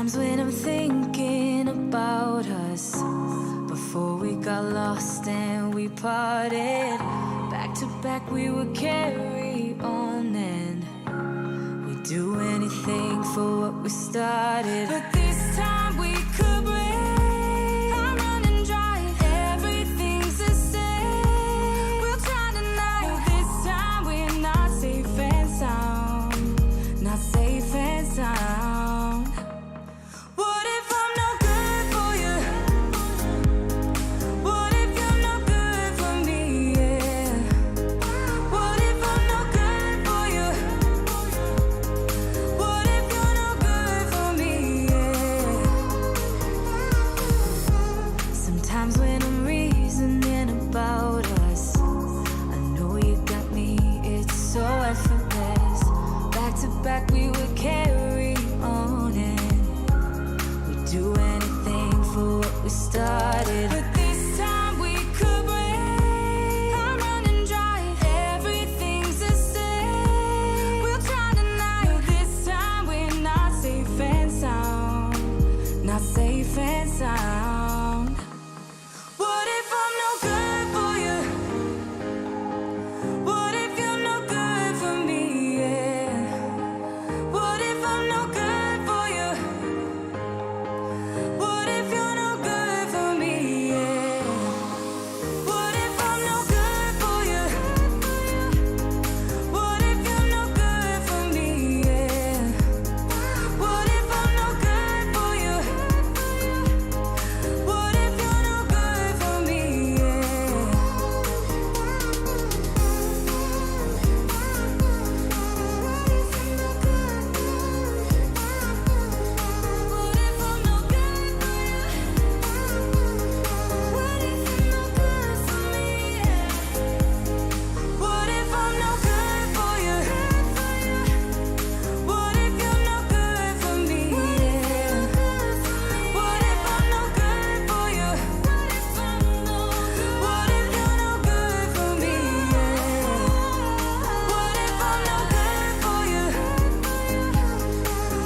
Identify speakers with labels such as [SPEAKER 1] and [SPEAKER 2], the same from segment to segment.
[SPEAKER 1] Sometimes when I'm thinking about us, before we got lost and we parted, back to back we would carry on and we'd do anything for what we started. But this time we could break. I'm running dry, everything's the same. We'll try tonight. This time we're not safe and sound, not safe and sound. What if I'm no good for you? What if you're no good for me? Yeah. What if I'm no good for you? What if you're no good for me? Yeah. Sometimes when I'm reasoning about us, I know you got me, it's so effortless. Back to back we would carry on and we'd do anything for what we started. But this time we could break. I'm running dry, everything's the same. We'll try tonight. No, this time we're not safe and sound, not safe and sound. What if I'm no good for you? What if you're no good for me? Yeah. What if I'm no good for you? What if you're no good for me? Yeah. What if I'm no good for you? What if you're no good for me? Yeah. What if I'm no good for you? What if you're no good for me? Yeah. What if I'm no good for you? What if you're no good for me? Yeah. What if I'm no good for you? What if you're no good for me? Yeah. What if I'm no good for you? What if you're no good for me? Yeah. What if I'm no good for you?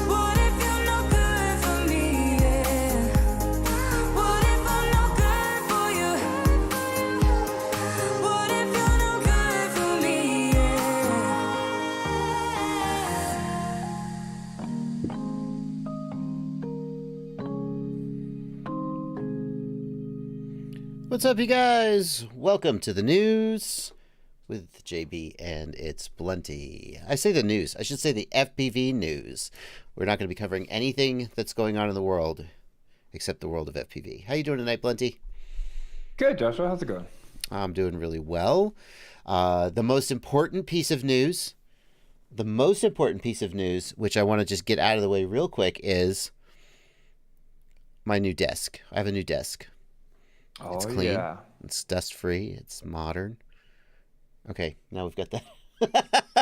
[SPEAKER 1] What if you're no good for me? Yeah. What if I'm no good for you? What if you're no good for me?
[SPEAKER 2] What's up, you guys? Welcome to the news with JB and ItsBlunty. I say the news. I should say the FPV news. We're not going to be covering anything that's going on in the world except the world of FPV. How you doing tonight, Blunty?
[SPEAKER 3] Good, Joshua. How's it going?
[SPEAKER 2] I'm doing really well. The most important piece of news, which I want to just get out of the way real quick, is my new desk. I have a new desk. It's clean.
[SPEAKER 3] Yeah.
[SPEAKER 2] It's dust free. It's modern. Okay, now we've got that.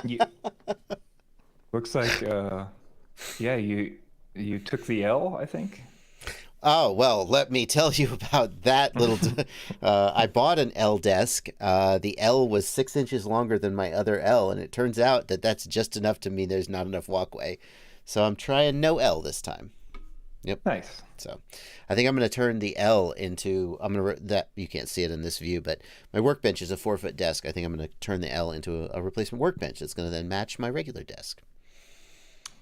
[SPEAKER 3] You, looks like, yeah, you took the L, I think.
[SPEAKER 2] Oh, well, let me tell you about that little... I bought an L desk. The L was 6 inches longer than my other L, and it turns out that that's just enough to mean there's not enough walkway. So I'm trying no L this time. Yep.
[SPEAKER 3] Nice.
[SPEAKER 2] So I think I'm going to turn the L into... that you can't see it in this view, but my workbench is a 4-foot desk. I think I'm going to turn the L into a replacement workbench that's going to then match my regular desk.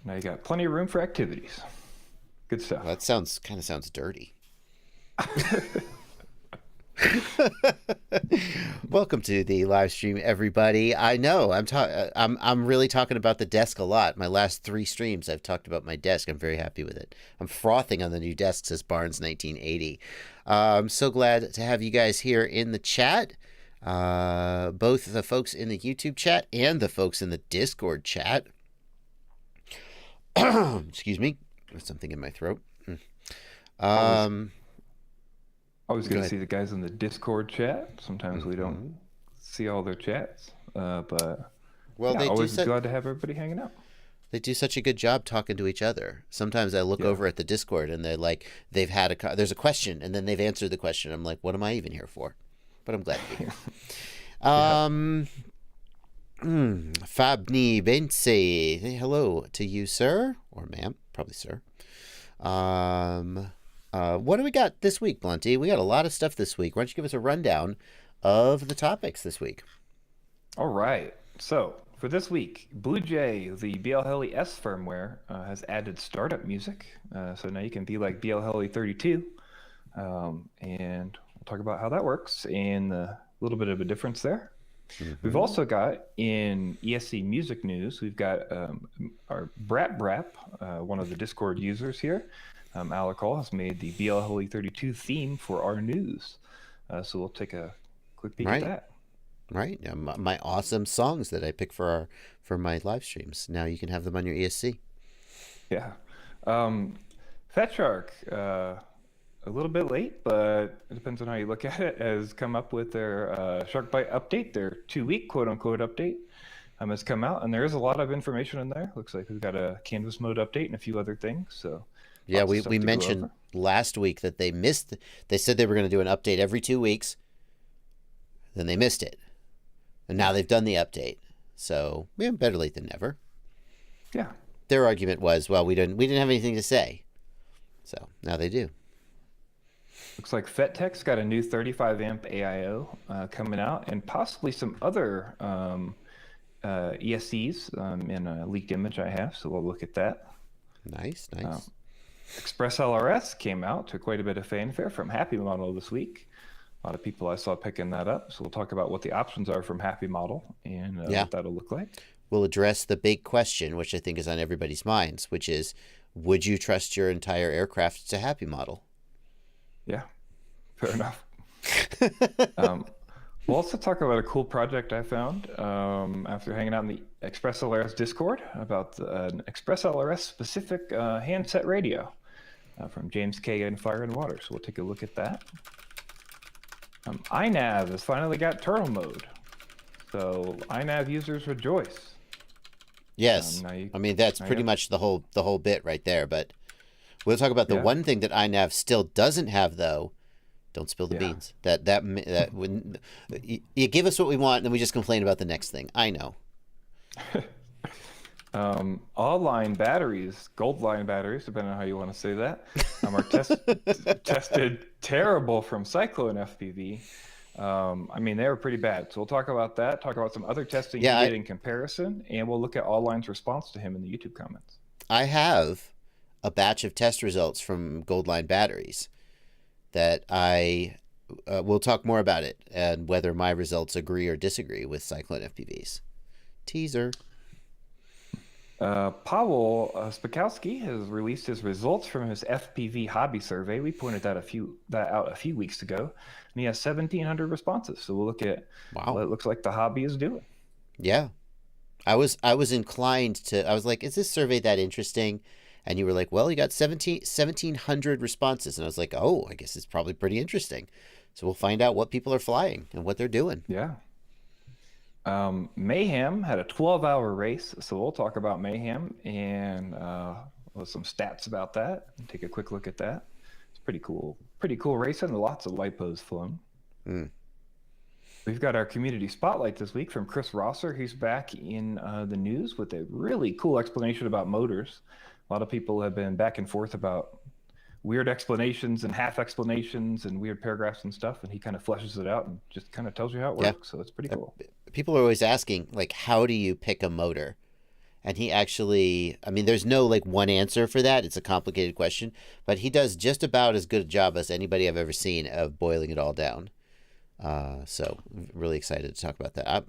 [SPEAKER 3] Now you got plenty of room for activities. Good stuff.
[SPEAKER 2] Well, that kind of sounds dirty. Welcome to the live stream, everybody. I know I'm really talking about the desk a lot. My last 3 streams, I've talked about my desk. I'm very happy with it. I'm frothing on the new desk, says Barnes 1980. I'm so glad to have you guys here in the chat. Both the folks in the YouTube chat and the folks in the Discord chat. Excuse me. There's something in my throat.
[SPEAKER 3] I was going to see the guys in the Discord chat. Sometimes we don't see all their chats, but
[SPEAKER 2] well,
[SPEAKER 3] yeah, always glad to have everybody hanging out.
[SPEAKER 2] They do such a good job talking to each other. Sometimes I look over at the Discord and they're like, there's a question, and then they've answered the question. I'm like, what am I even here for? But I'm glad to be here. Fabni Bense, hello to you, sir, or ma'am, probably sir. What do we got this week, Blunty? We got a lot of stuff this week. Why don't you give us a rundown of the topics this week?
[SPEAKER 3] All right. So for this week, Blue Jay, the BLHeli-S firmware, has added startup music. So now you can be like BLHeli 32. And we'll talk about how that works and a little bit of a difference there. We've also got, in ESC music news, we've got our Brap, one of the Discord users here, Alec has made the BLHeli 32 theme for our news. So we'll take a quick peek at that.
[SPEAKER 2] Right. My awesome songs that I pick for my live streams. Now you can have them on your ESC.
[SPEAKER 3] Yeah. Fat Shark, a little bit late, but it depends on how you look at it, has come up with their Shark Byte update, their 2-week quote-unquote update has come out, and there is a lot of information in there. Looks like we've got a canvas mode update and a few other things. So
[SPEAKER 2] yeah, we mentioned last week that they said they were going to do an update every 2 weeks, then they missed it, and now they've done the update. So better late than never.
[SPEAKER 3] Yeah.
[SPEAKER 2] Their argument was, well, we didn't have anything to say, so now they do.
[SPEAKER 3] Looks like Fettec's got a new 35 amp AIO coming out, and possibly some other ESCs in a leaked image I have, so we'll look at that.
[SPEAKER 2] Nice.
[SPEAKER 3] ExpressLRS came out to quite a bit of fanfare from Happymodel this week. A lot of people I saw picking that up, so we'll talk about what the options are from Happymodel and what that'll look like.
[SPEAKER 2] We'll address the big question, which I think is on everybody's minds, which is, would you trust your entire aircraft to Happymodel?
[SPEAKER 3] Yeah, fair enough. We'll also talk about a cool project I found after hanging out in the ExpressLRS Discord about an ExpressLRS specific handset radio from James K. and Fire and Water. So we'll take a look at that. iNav has finally got turtle mode. So iNav users rejoice.
[SPEAKER 2] Yes. That's pretty much the whole bit right there, but we'll talk about the one thing that iNav still doesn't have, though. Don't spill the beans. That when you give us what we want, and then we just complain about the next thing. I know.
[SPEAKER 3] Auline batteries, gold line batteries, depending on how you want to say that, are tested terrible from CycloneFPV. They were pretty bad. So we'll talk about that. Talk about some other testing he did in comparison, and we'll look at Auline's response to him in the YouTube comments.
[SPEAKER 2] I have a batch of test results from Goldline batteries that I will talk more about it and whether my results agree or disagree with CycloneFPV's. Teaser.
[SPEAKER 3] Pawel Spakowski has released his results from his FPV hobby survey. We pointed that out a few weeks ago, and he has 1,700 responses. So we'll look at what it looks like the hobby is doing.
[SPEAKER 2] Yeah, I was inclined to. I was like, is this survey that interesting? And you were like, well, you got 1,700 responses. And I was like, oh, I guess it's probably pretty interesting. So we'll find out what people are flying and what they're doing.
[SPEAKER 3] Yeah. Mayhem had a 12-hour race. So we'll talk about Mayhem and some stats about that and take a quick look at that. It's pretty cool. Pretty cool racing. Lots of lipos flown. We've got our community spotlight this week from Chris Rosser. He's back in the news with a really cool explanation about motors. A lot of people have been back and forth about weird explanations and half explanations and weird paragraphs and stuff, and he kind of fleshes it out and just kind of tells you how it works. So it's pretty cool.
[SPEAKER 2] People are always asking, like, how do you pick a motor? And he actually, there's no one answer for that. It's a complicated question, but he does just about as good a job as anybody I've ever seen of boiling it all down. So really excited to talk about that.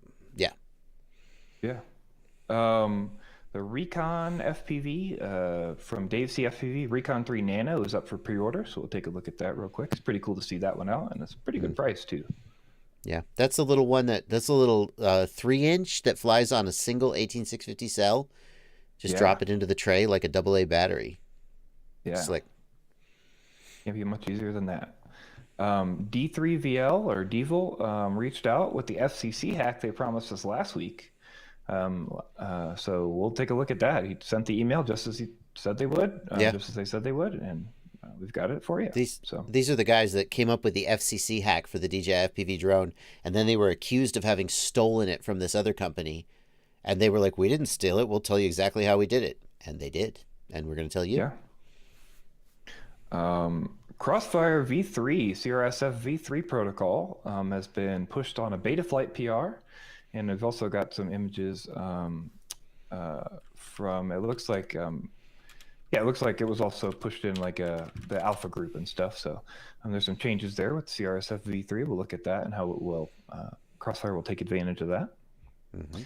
[SPEAKER 3] The Rekon FPV from DaveC FPV, Rekon 3 Nano, is up for pre-order, so we'll take a look at that real quick. It's pretty cool to see that one out, and it's a pretty good price too.
[SPEAKER 2] Yeah, that's a little one that's a little 3-inch that flies on a single 18650 cell. Just drop it into the tray like a AA battery.
[SPEAKER 3] Yeah,
[SPEAKER 2] slick.
[SPEAKER 3] Can't be much easier than that. D3VL or Devil reached out with the FCC hack they promised us last week. So we'll take a look at that. He sent the email just as he said they would, just as they said they would, and we've got it for you.
[SPEAKER 2] These are the guys that came up with the FCC hack for the DJI FPV drone, and then they were accused of having stolen it from this other company, and they were like, we didn't steal it, we'll tell you exactly how we did it. And they did, and we're going to tell you.
[SPEAKER 3] Crossfire V3, CRSF V3 protocol has been pushed on a Betaflight PR, and we've also got some images from, it looks like it was also pushed in like the alpha group and stuff. So there's some changes there with CRSF V3. We'll look at that and how it will, Crossfire will take advantage of that.
[SPEAKER 2] Mm-hmm.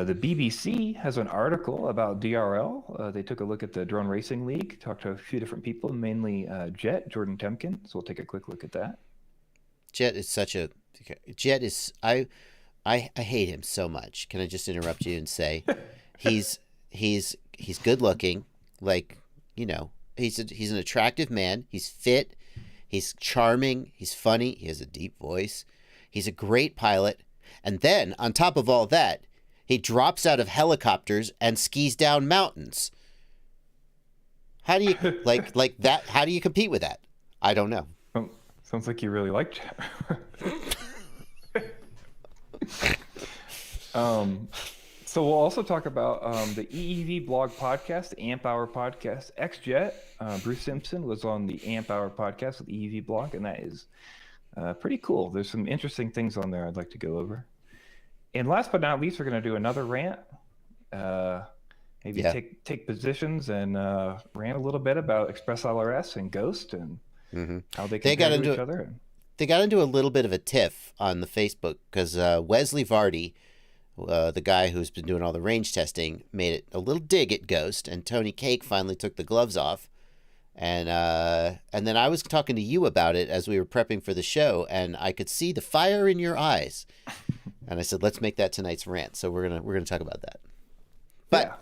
[SPEAKER 3] The BBC has an article about DRL. They took a look at the Drone Racing League, talked to a few different people, mainly Xjet, Jordan Temkin. So we'll take a quick look at that.
[SPEAKER 2] Xjet is I hate him so much. Can I just interrupt you and say he's good looking, like, you know, he's an attractive man. He's fit, he's charming, he's funny, he has a deep voice. He's a great pilot. And then on top of all that, he drops out of helicopters and skis down mountains. How do you like that? How do you compete with that? I don't know.
[SPEAKER 3] Sounds like you really like Jet. So we'll also talk about the EEVBlog podcast, the Amp Hour podcast. Xjet, Bruce Simpson was on the Amp Hour podcast with EEVBlog, and that is pretty cool. There's some interesting things on there I'd like to go over. And last but not least, we're going to do another rant. Maybe take positions and rant a little bit about ExpressLRS and Ghost and how they compare to each other.
[SPEAKER 2] They got into a little bit of a tiff on the Facebook because Wesley Vardy, the guy who's been doing all the range testing, made it a little dig at Ghost, and Tony Cake finally took the gloves off. And then I was talking to you about it as we were prepping for the show, and I could see the fire in your eyes. And I said, let's make that tonight's rant. So we're gonna talk about that. But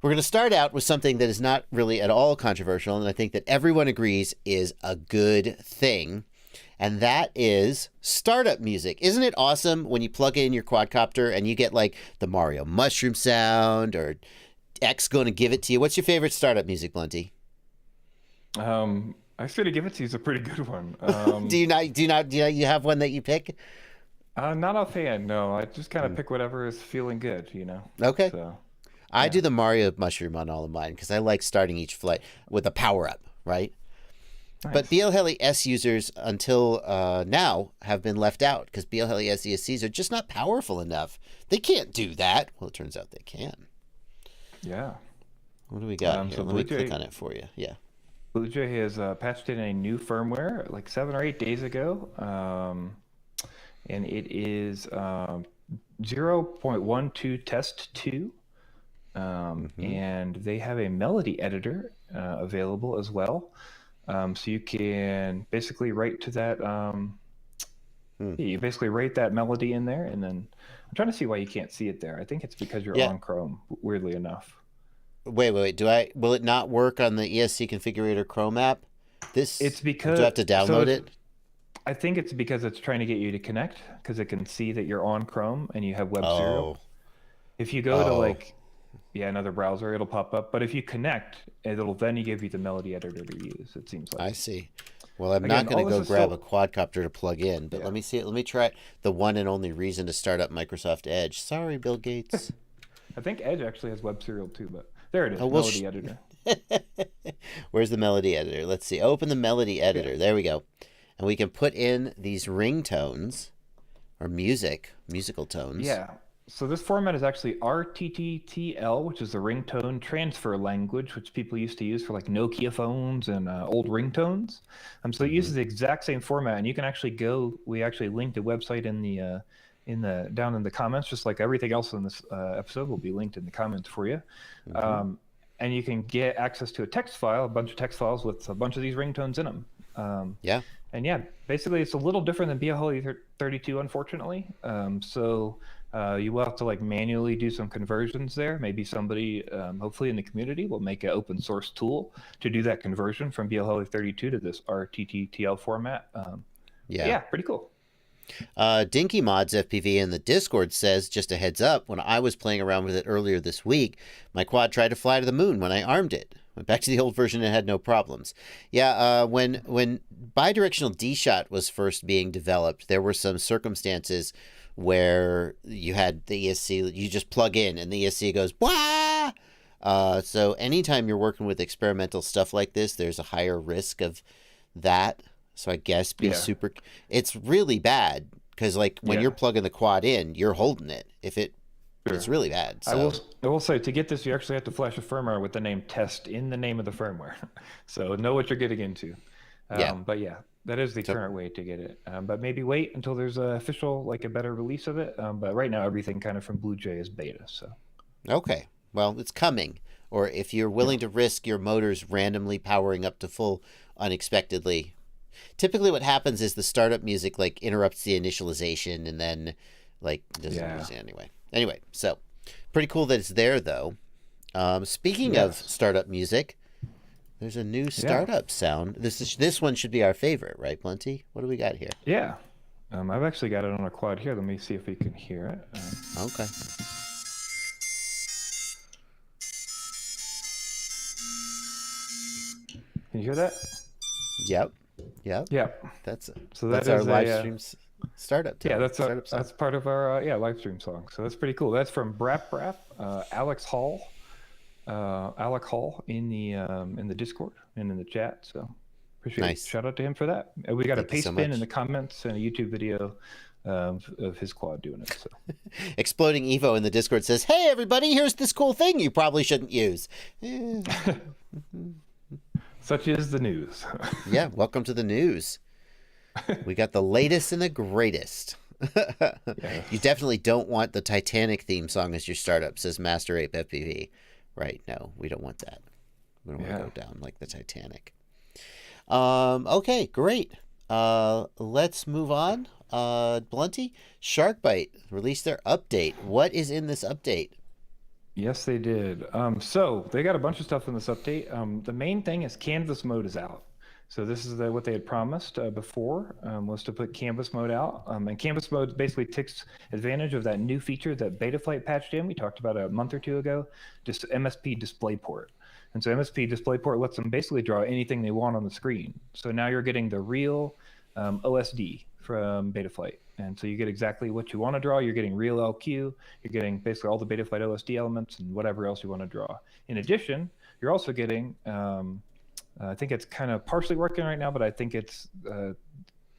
[SPEAKER 2] we're gonna start out with something that is not really at all controversial, and I think that everyone agrees is a good thing, and that is startup music. Isn't it awesome when you plug in your quadcopter and you get like the Mario mushroom sound or X going to give it to you? What's your favorite startup music, Blunty?
[SPEAKER 3] I should give it to you. It's a pretty good one.
[SPEAKER 2] Do you have one that you pick?
[SPEAKER 3] Not offhand, no. I just kind of pick whatever is feeling good, you know.
[SPEAKER 2] Okay.
[SPEAKER 3] So,
[SPEAKER 2] I do the Mario mushroom on all of mine because I like starting each flight with a power up, right? Nice. But BLHeli users until now have been left out because BLHeli ESCs are just not powerful enough. They can't do that. Well, it turns out they can.
[SPEAKER 3] Yeah.
[SPEAKER 2] What do we got here?
[SPEAKER 3] So
[SPEAKER 2] Let me click on it for you. Yeah.
[SPEAKER 3] BlueJay has patched in a new firmware like 7 or 8 days ago. And it is 0.12 test 2. And they have a melody editor available as well. So you can basically write to that. You basically write that melody in there, and then I'm trying to see why you can't see it there. I think it's because you're on Chrome, weirdly enough.
[SPEAKER 2] Wait. Will it not work on the ESC configurator Chrome app?
[SPEAKER 3] It's because
[SPEAKER 2] do I have to download it?
[SPEAKER 3] I think it's because it's trying to get you to connect because it can see that you're on Chrome and you have web serial. If you go to another browser, it'll pop up. But if you connect, it'll then give you the melody editor to use. It seems like.
[SPEAKER 2] I see. Well, I'm not going to go grab a quadcopter to plug in, but let me see it. Let me try it. The one and only reason to start up Microsoft Edge. Sorry, Bill Gates.
[SPEAKER 3] I think Edge actually has web serial too, but there it is. Melody editor.
[SPEAKER 2] Where's the melody editor? Let's see. Open the melody editor. Yeah. There we go. And we can put in these ringtones or musical tones. Yeah.
[SPEAKER 3] So this format is actually RTTTL, which is the ringtone transfer language, which people used to use for like Nokia phones and old ringtones. So it uses the exact same format, and you can actually go. We actually linked the website down in the comments, just like everything else in this episode will be linked in the comments for you. And you can get access to a text file, a bunch of text files with a bunch of these ringtones in them. And basically it's a little different than BLHeli 32, unfortunately. You will have to like manually do some conversions there. Maybe somebody, hopefully in the community, will make an open source tool to do that conversion from BLHeli 32 to this RTTTL format. Pretty cool.
[SPEAKER 2] Dinky Mods FPV in the Discord says, just a heads up, when I was playing around with it earlier this week, my quad tried to fly to the moon when I armed it. Went back to the old version and had no problems. When bidirectional D-Shot was first being developed, there were some circumstances where you had the ESC, you just plug in and the ESC goes, wah! So anytime you're working with experimental stuff like this, there's a higher risk of that. So I guess be super. It's really bad because like when you're plugging the quad in, you're holding it. If it, it's really bad. So.
[SPEAKER 3] I will say to get this, you actually have to flash a firmware with the name test in the name of the firmware, so know what you're getting into. But yeah, that is the current way to get it. But maybe wait until there's a official, like a better release of it. But right now, everything kind of from BlueJay is beta. So.
[SPEAKER 2] Okay, well, it's coming. Or if you're willing to risk your motors randomly powering up to full unexpectedly. Typically what happens is the startup music like interrupts the initialization and then like doesn't anyway. So pretty cool that it's there though. Speaking of startup music, there's a new startup sound. This one should be our favorite, right, Blunty? What do we got here?
[SPEAKER 3] Yeah. I've actually got it on a quad here. Let me see if we can hear it.
[SPEAKER 2] Okay.
[SPEAKER 3] Can you hear that?
[SPEAKER 2] Yep. That's our live stream startup.
[SPEAKER 3] Yeah, that's part of our live stream song. So that's pretty cool. That's from Brap, Alec Hall in the Discord and in the chat. So appreciate it. Shout out to him for that. We got a paste bin in the comments and a YouTube video of his quad doing it. So
[SPEAKER 2] Exploding Evo in the Discord says, "Hey everybody, here's this cool thing you probably shouldn't use."
[SPEAKER 3] Such is the news.
[SPEAKER 2] Yeah, welcome to the news. We got the latest and the greatest. You definitely don't want the Titanic theme song as your startup, says Master Ape FPV. Right, no, we don't want that. We don't want to go down like the Titanic. Okay, great. Let's move on. Blunty, SharkBite released their update. What is in this update?
[SPEAKER 3] Yes, they did. So they got a bunch of stuff in this update. The main thing is canvas mode is out. So this is what they had promised before, was to put canvas mode out. And canvas mode basically takes advantage of that new feature that Betaflight patched in. We talked about a month or two ago, just MSP Displayport. And so MSP Displayport lets them basically draw anything they want on the screen. So now you're getting the real OSD from Betaflight. And so you get exactly what you want to draw. You're getting real LQ. You're getting basically all the Betaflight OSD elements and whatever else you want to draw. In addition, you're also getting, I think it's kind of partially working right now, but I think it's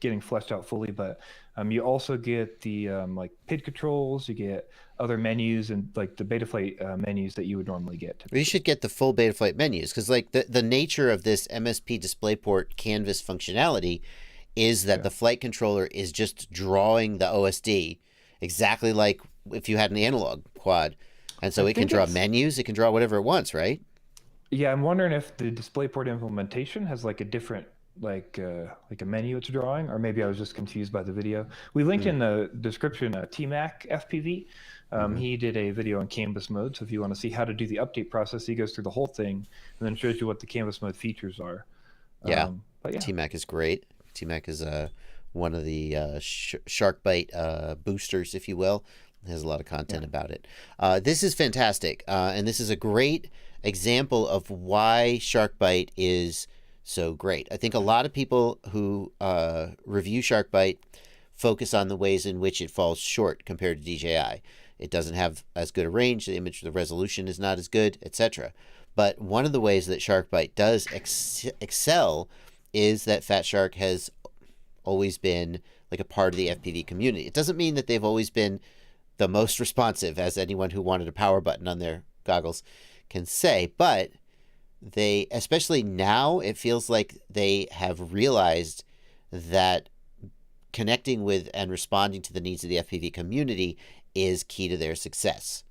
[SPEAKER 3] getting fleshed out fully. But you also get the like PID controls. You get other menus and like the Betaflight menus that you would normally get.
[SPEAKER 2] You should get the full Betaflight menus because like the nature of this MSP Displayport canvas functionality is that the flight controller is just drawing the OSD exactly like if you had an analog quad. And so it can draw menus, it can draw whatever it wants, right?
[SPEAKER 3] Yeah, I'm wondering if the DisplayPort implementation has like a different like a menu it's drawing, or maybe I was just confused by the video. We linked in the description T-Mac FPV. He did a video on canvas mode, so if you want to see how to do the update process, he goes through the whole thing and then shows you what the canvas mode features are.
[SPEAKER 2] But yeah, T-Mac is great. T-Mac is one of the SharkBite boosters, if you will. It has a lot of content about it. This is fantastic, and this is a great example of why SharkBite is so great. I think a lot of people who review SharkBite focus on the ways in which it falls short compared to DJI. It doesn't have as good a range, the resolution is not as good, etc. But one of the ways that SharkBite does excel is that Fat Shark has always been like a part of the FPV community. It doesn't mean that they've always been the most responsive, as anyone who wanted a power button on their goggles can say, but they, especially now, it feels like they have realized that connecting with and responding to the needs of the FPV community is key to their success,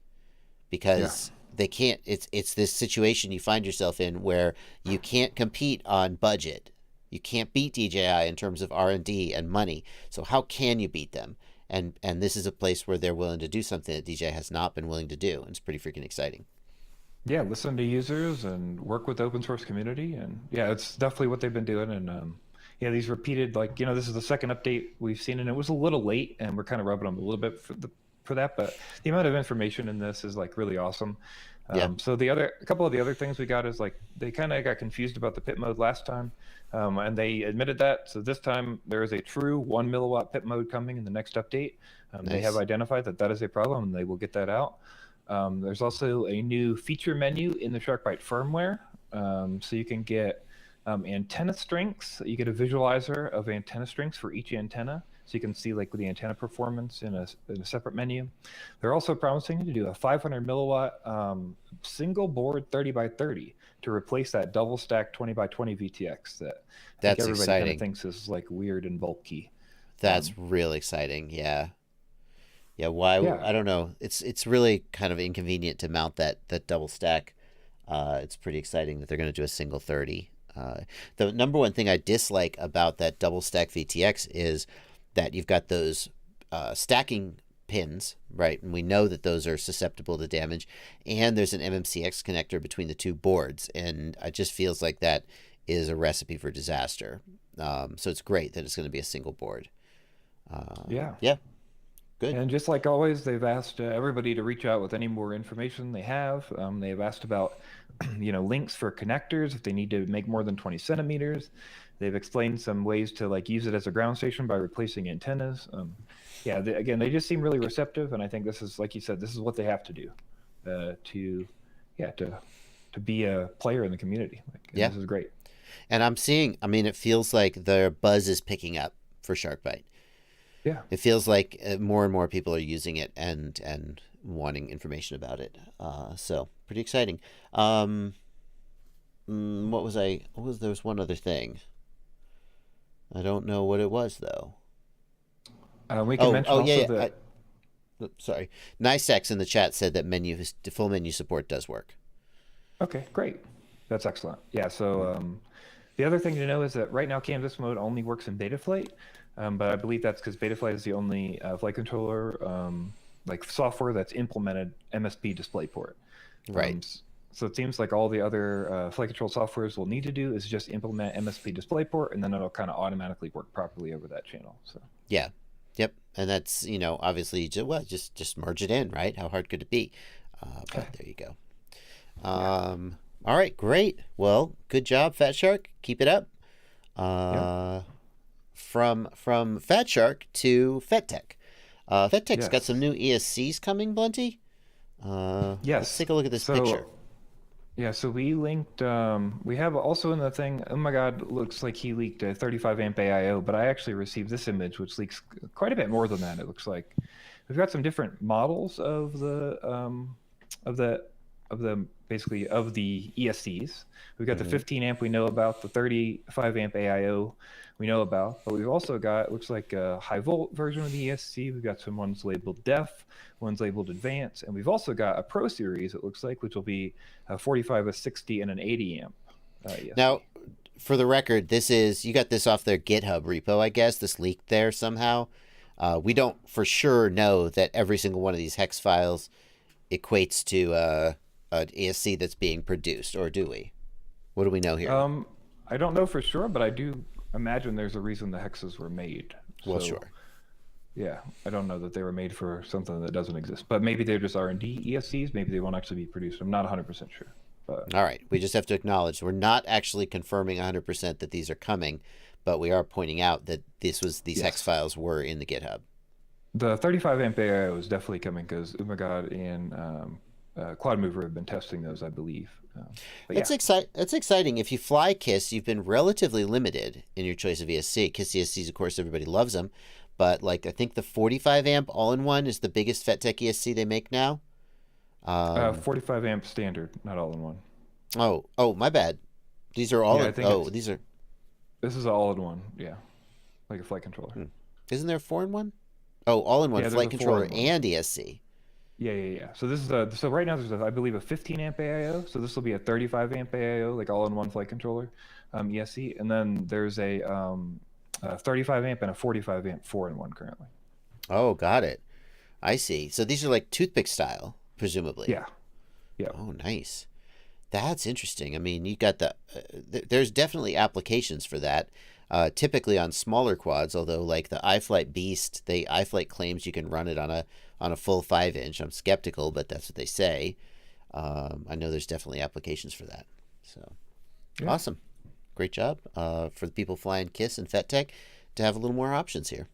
[SPEAKER 2] because they can't, it's this situation you find yourself in where you can't compete on budget. You can't beat DJI in terms of R&D and money. So how can you beat them? And this is a place where they're willing to do something that DJI has not been willing to do. And it's pretty freaking exciting.
[SPEAKER 3] Yeah, listen to users and work with the open source community. And yeah, it's definitely what they've been doing. And yeah, these repeated, like, this is the second update we've seen, and it was a little late, and we're kind of rubbing them a little bit for that. But the amount of information in this is like really awesome. So a couple of the other things we got is like they kind of got confused about the pit mode last time, and they admitted that. So this time there is a true 1 milliwatt pit mode coming in the next update. They have identified that is a problem, and they will get that out. There's also a new feature menu in the SharkBite firmware, so you can get antenna strengths. You get a visualizer of antenna strengths for each antenna, so you can see like the antenna performance in a separate menu. They're also promising to do a 500 milliwatt single board 30 by 30 to replace that double stack 20 by 20 VTX that
[SPEAKER 2] That's
[SPEAKER 3] everybody
[SPEAKER 2] exciting.
[SPEAKER 3] kind of thinks is like weird and bulky.
[SPEAKER 2] That's really exciting. Yeah. Yeah. Why?
[SPEAKER 3] Yeah.
[SPEAKER 2] I don't know. It's really kind of inconvenient to mount that double stack. It's pretty exciting that they're going to do a single 30. The number one thing I dislike about that double stack VTX is that you've got those stacking pins, right? And we know that those are susceptible to damage. And there's an MMCX connector between the two boards. And it just feels like that is a recipe for disaster. So it's great that it's going to be a single board.
[SPEAKER 3] Yeah.
[SPEAKER 2] Good.
[SPEAKER 3] And just like always, they've asked everybody to reach out with any more information they have. They've asked about, links for connectors if they need to make more than 20 centimeters. They've explained some ways to like use it as a ground station by replacing antennas. Again, they just seem really receptive, and I think this is, like you said, this is what they have to do to be a player in the community. This is great.
[SPEAKER 2] And I'm seeing, it feels like the buzz is picking up for SharkBite.
[SPEAKER 3] Yeah.
[SPEAKER 2] It feels like more and more people are using it and wanting information about it. So pretty exciting. There was one other thing. I don't know what it was though.
[SPEAKER 3] We can mention also that.
[SPEAKER 2] Sorry. NiceX in the chat said that full menu support does work.
[SPEAKER 3] Okay, great. That's excellent. Yeah, so the other thing to know is that right now Canvas mode only works in Betaflight, but I believe that's because Betaflight is the only flight controller software that's implemented MSP Displayport.
[SPEAKER 2] Right.
[SPEAKER 3] So it seems like all the other flight control softwares will need to do is just implement MSP Displayport, and then it'll kind of automatically work properly over that channel. So
[SPEAKER 2] yeah. Yep. And that's, obviously, just merge it in, right? How hard could it be? But there you go. All right, great. Well, good job, Fat Shark. Keep it up. From Fat Shark to Fettec. Fettec's got some new ESCs coming, Blunty.
[SPEAKER 3] Yes.
[SPEAKER 2] Let's take a look at this picture.
[SPEAKER 3] Yeah, so we linked, we have also in the thing, oh my God, looks like he leaked a 35 amp AIO, but I actually received this image, which leaks quite a bit more than that, it looks like. We've got some different models of the ESCs. We've got the 15 amp we know about, the 35 amp AIO we know about, but we've also got, looks like a high volt version of the ESC. We've got some ones labeled def, ones labeled advanced, and we've also got a pro series, it looks like, which will be a 45, a 60, and an 80 amp ESC.
[SPEAKER 2] Now, for the record, you got this off their GitHub repo, I guess. This leaked there somehow. We don't for sure know that every single one of these hex files equates to an ESC that's being produced, or do we? What do we know here?
[SPEAKER 3] I don't know for sure, but I do imagine there's a reason the hexes were made.
[SPEAKER 2] Well, sure.
[SPEAKER 3] Yeah, I don't know that they were made for something that doesn't exist, but maybe they're just R&D ESCs. Maybe they won't actually be produced. I'm not 100% sure. But
[SPEAKER 2] all right, we just have to acknowledge we're not actually confirming 100% that these are coming, but we are pointing out that these hex files were in the GitHub.
[SPEAKER 3] The 35 amp AIO is definitely coming because Umagod and Quad Mover have been testing those, I believe.
[SPEAKER 2] It's exciting. If you fly KISS, you've been relatively limited in your choice of ESC. KISS ESCs, of course, everybody loves them. But I think the 45 amp all-in-one is the biggest Fettec ESC they make now.
[SPEAKER 3] 45 amp standard, not all-in-one.
[SPEAKER 2] Oh, my bad. These are all. This
[SPEAKER 3] is all-in-one. Yeah, like a flight controller.
[SPEAKER 2] Isn't there a 4-in-1? Oh, all-in-one flight controller and ESC.
[SPEAKER 3] Yeah. So this is so right now there's I believe a 15 amp AIO. So this will be a 35 amp AIO, like all-in-one flight controller, ESC, and then there's a 35 amp and a 45 amp 4-in-1 currently.
[SPEAKER 2] Oh, got it. I see. So these are like toothpick style, presumably.
[SPEAKER 3] Yeah.
[SPEAKER 2] Oh, nice. That's interesting. You got there's definitely applications for that. Typically on smaller quads, although like the iFlight Beast, iFlight claims you can run it on a full 5-inch. I'm skeptical, but that's what they say. I know there's definitely applications for that. So awesome. Great job for the people flying KISS and Fettec to have a little more options here.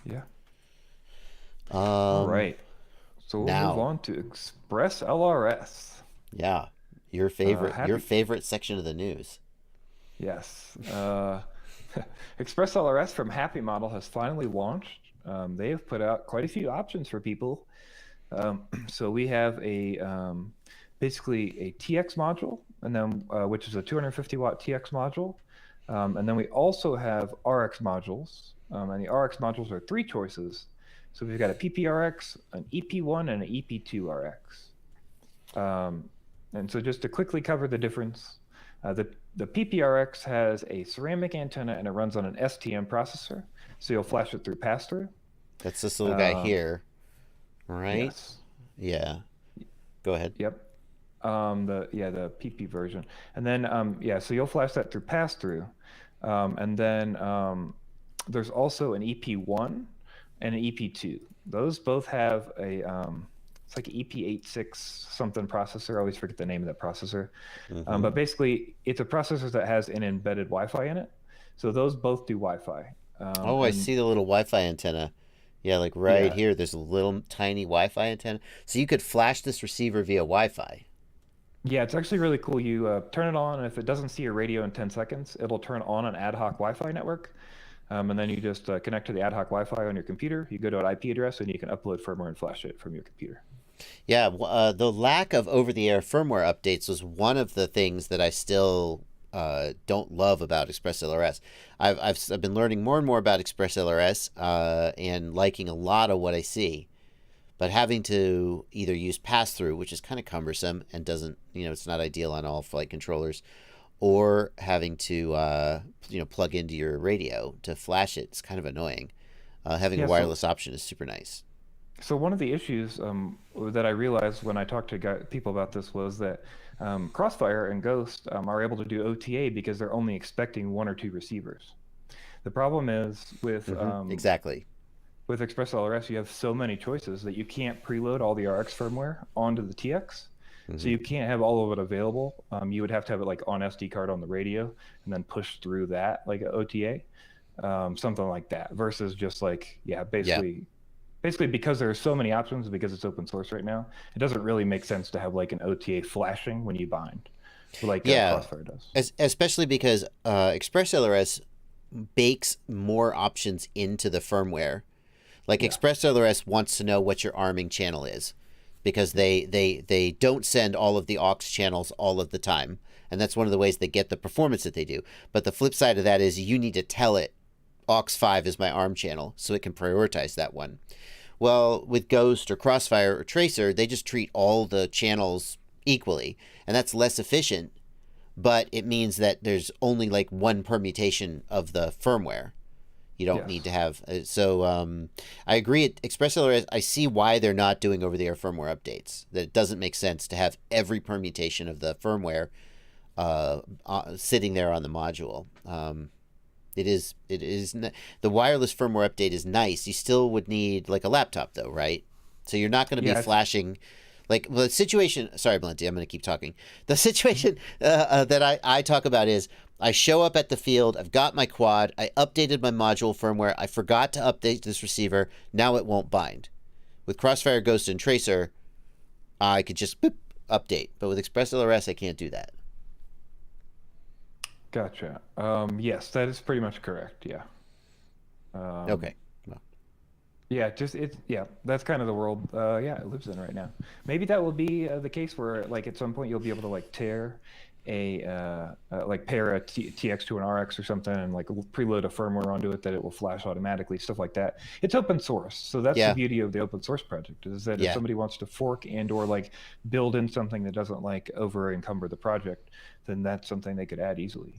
[SPEAKER 3] Yeah. All right. So we'll move
[SPEAKER 2] Now,
[SPEAKER 3] on to ExpressLRS.
[SPEAKER 2] yeah, your
[SPEAKER 3] Happy
[SPEAKER 2] favorite section of the news.
[SPEAKER 3] Yes. ExpressLRS from Happymodel has finally launched. They have put out quite a few options for people. So we have basically a TX module, and then which is a 250 watt TX module, and then we also have RX modules, and the RX modules are 3 choices. So we've got a PPRX, an EP1, and an EP2 RX. And so just to quickly cover the difference, the PPRX has a ceramic antenna and it runs on an STM processor, so you'll flash it through pass-through.
[SPEAKER 2] That's this little guy here, right?
[SPEAKER 3] Yes.
[SPEAKER 2] Yeah. Go ahead.
[SPEAKER 3] Yep. The PP version, and then so you'll flash that through pass-through, and then there's also an EP1 and an EP2. Those both have a it's like an EP86 something processor. I always forget the name of that processor, but basically it's a processor that has an embedded Wi-Fi in it. So those both do Wi-Fi.
[SPEAKER 2] I see the little Wi-Fi antenna. Yeah, like here, there's a little tiny Wi-Fi antenna. So you could flash this receiver via Wi-Fi.
[SPEAKER 3] Yeah, it's actually really cool. You turn it on, and if it doesn't see your radio in 10 seconds, it'll turn on an ad hoc Wi-Fi network. And then you just connect to the ad hoc Wi-Fi on your computer. You go to an IP address, and you can upload firmware and flash it from your computer.
[SPEAKER 2] Yeah, the lack of over-the-air firmware updates was one of the things that I still don't love about ExpressLRS. I've been learning more and more about ExpressLRS and liking a lot of what I see, but having to either use pass-through, which is kind of cumbersome and doesn't, it's not ideal on all flight controllers, or having to plug into your radio to flash it. It's kind of annoying. Having a wireless option is super nice.
[SPEAKER 3] So one of the issues that I realized when I talked to people about this was that Crossfire and Ghost are able to do OTA because they're only expecting 1 or 2 receivers. The problem is with
[SPEAKER 2] exactly
[SPEAKER 3] with ExpressLRS, you have so many choices that you can't preload all the RX firmware onto the TX. So you can't have all of it available. You would have to have it like on SD card on the radio and then push through that like an OTA, something like that, versus just like, basically because there are so many options, because it's open source right now, it doesn't really make sense to have like an OTA flashing when you bind, like Crossfire does.
[SPEAKER 2] Especially because ExpressLRS bakes more options into the firmware. Like ExpressLRS wants to know what your arming channel is, because they don't send all of the aux channels all of the time. And that's one of the ways they get the performance that they do. But the flip side of that is you need to tell it aux5 is my ARM channel, so it can prioritize that one. Well, with Ghost or Crossfire or Tracer, they just treat all the channels equally, and that's less efficient, but it means that there's only like one permutation of the firmware. You don't need to have... I agree at ExpressLRS, I see why they're not doing over-the-air firmware updates. That it doesn't make sense to have every permutation of the firmware sitting there on the module. It is the wireless firmware update is nice. You still would need like a laptop though, right? So you're not going to be flashing like the situation. Sorry, Blunty, I'm going to keep talking. The situation that I talk about is I show up at the field. I've got my quad. I updated my module firmware. I forgot to update this receiver. Now it won't bind. With Crossfire, Ghost, and Tracer, I could just boop, update. But with ExpressLRS, I can't do that.
[SPEAKER 3] Gotcha. Yes, that is pretty much correct. Yeah.
[SPEAKER 2] Okay. Well.
[SPEAKER 3] Yeah, that's kind of the world. It lives in right now. Maybe that will be the case where, like, at some point you'll be able to like tear pair a TX to an RX or something, and like preload a firmware onto it that it will flash automatically, stuff like that. It's open source, so that's the beauty of the open source project, is that if somebody wants to fork and or like build in something that doesn't like over encumber the project, then that's something they could add easily.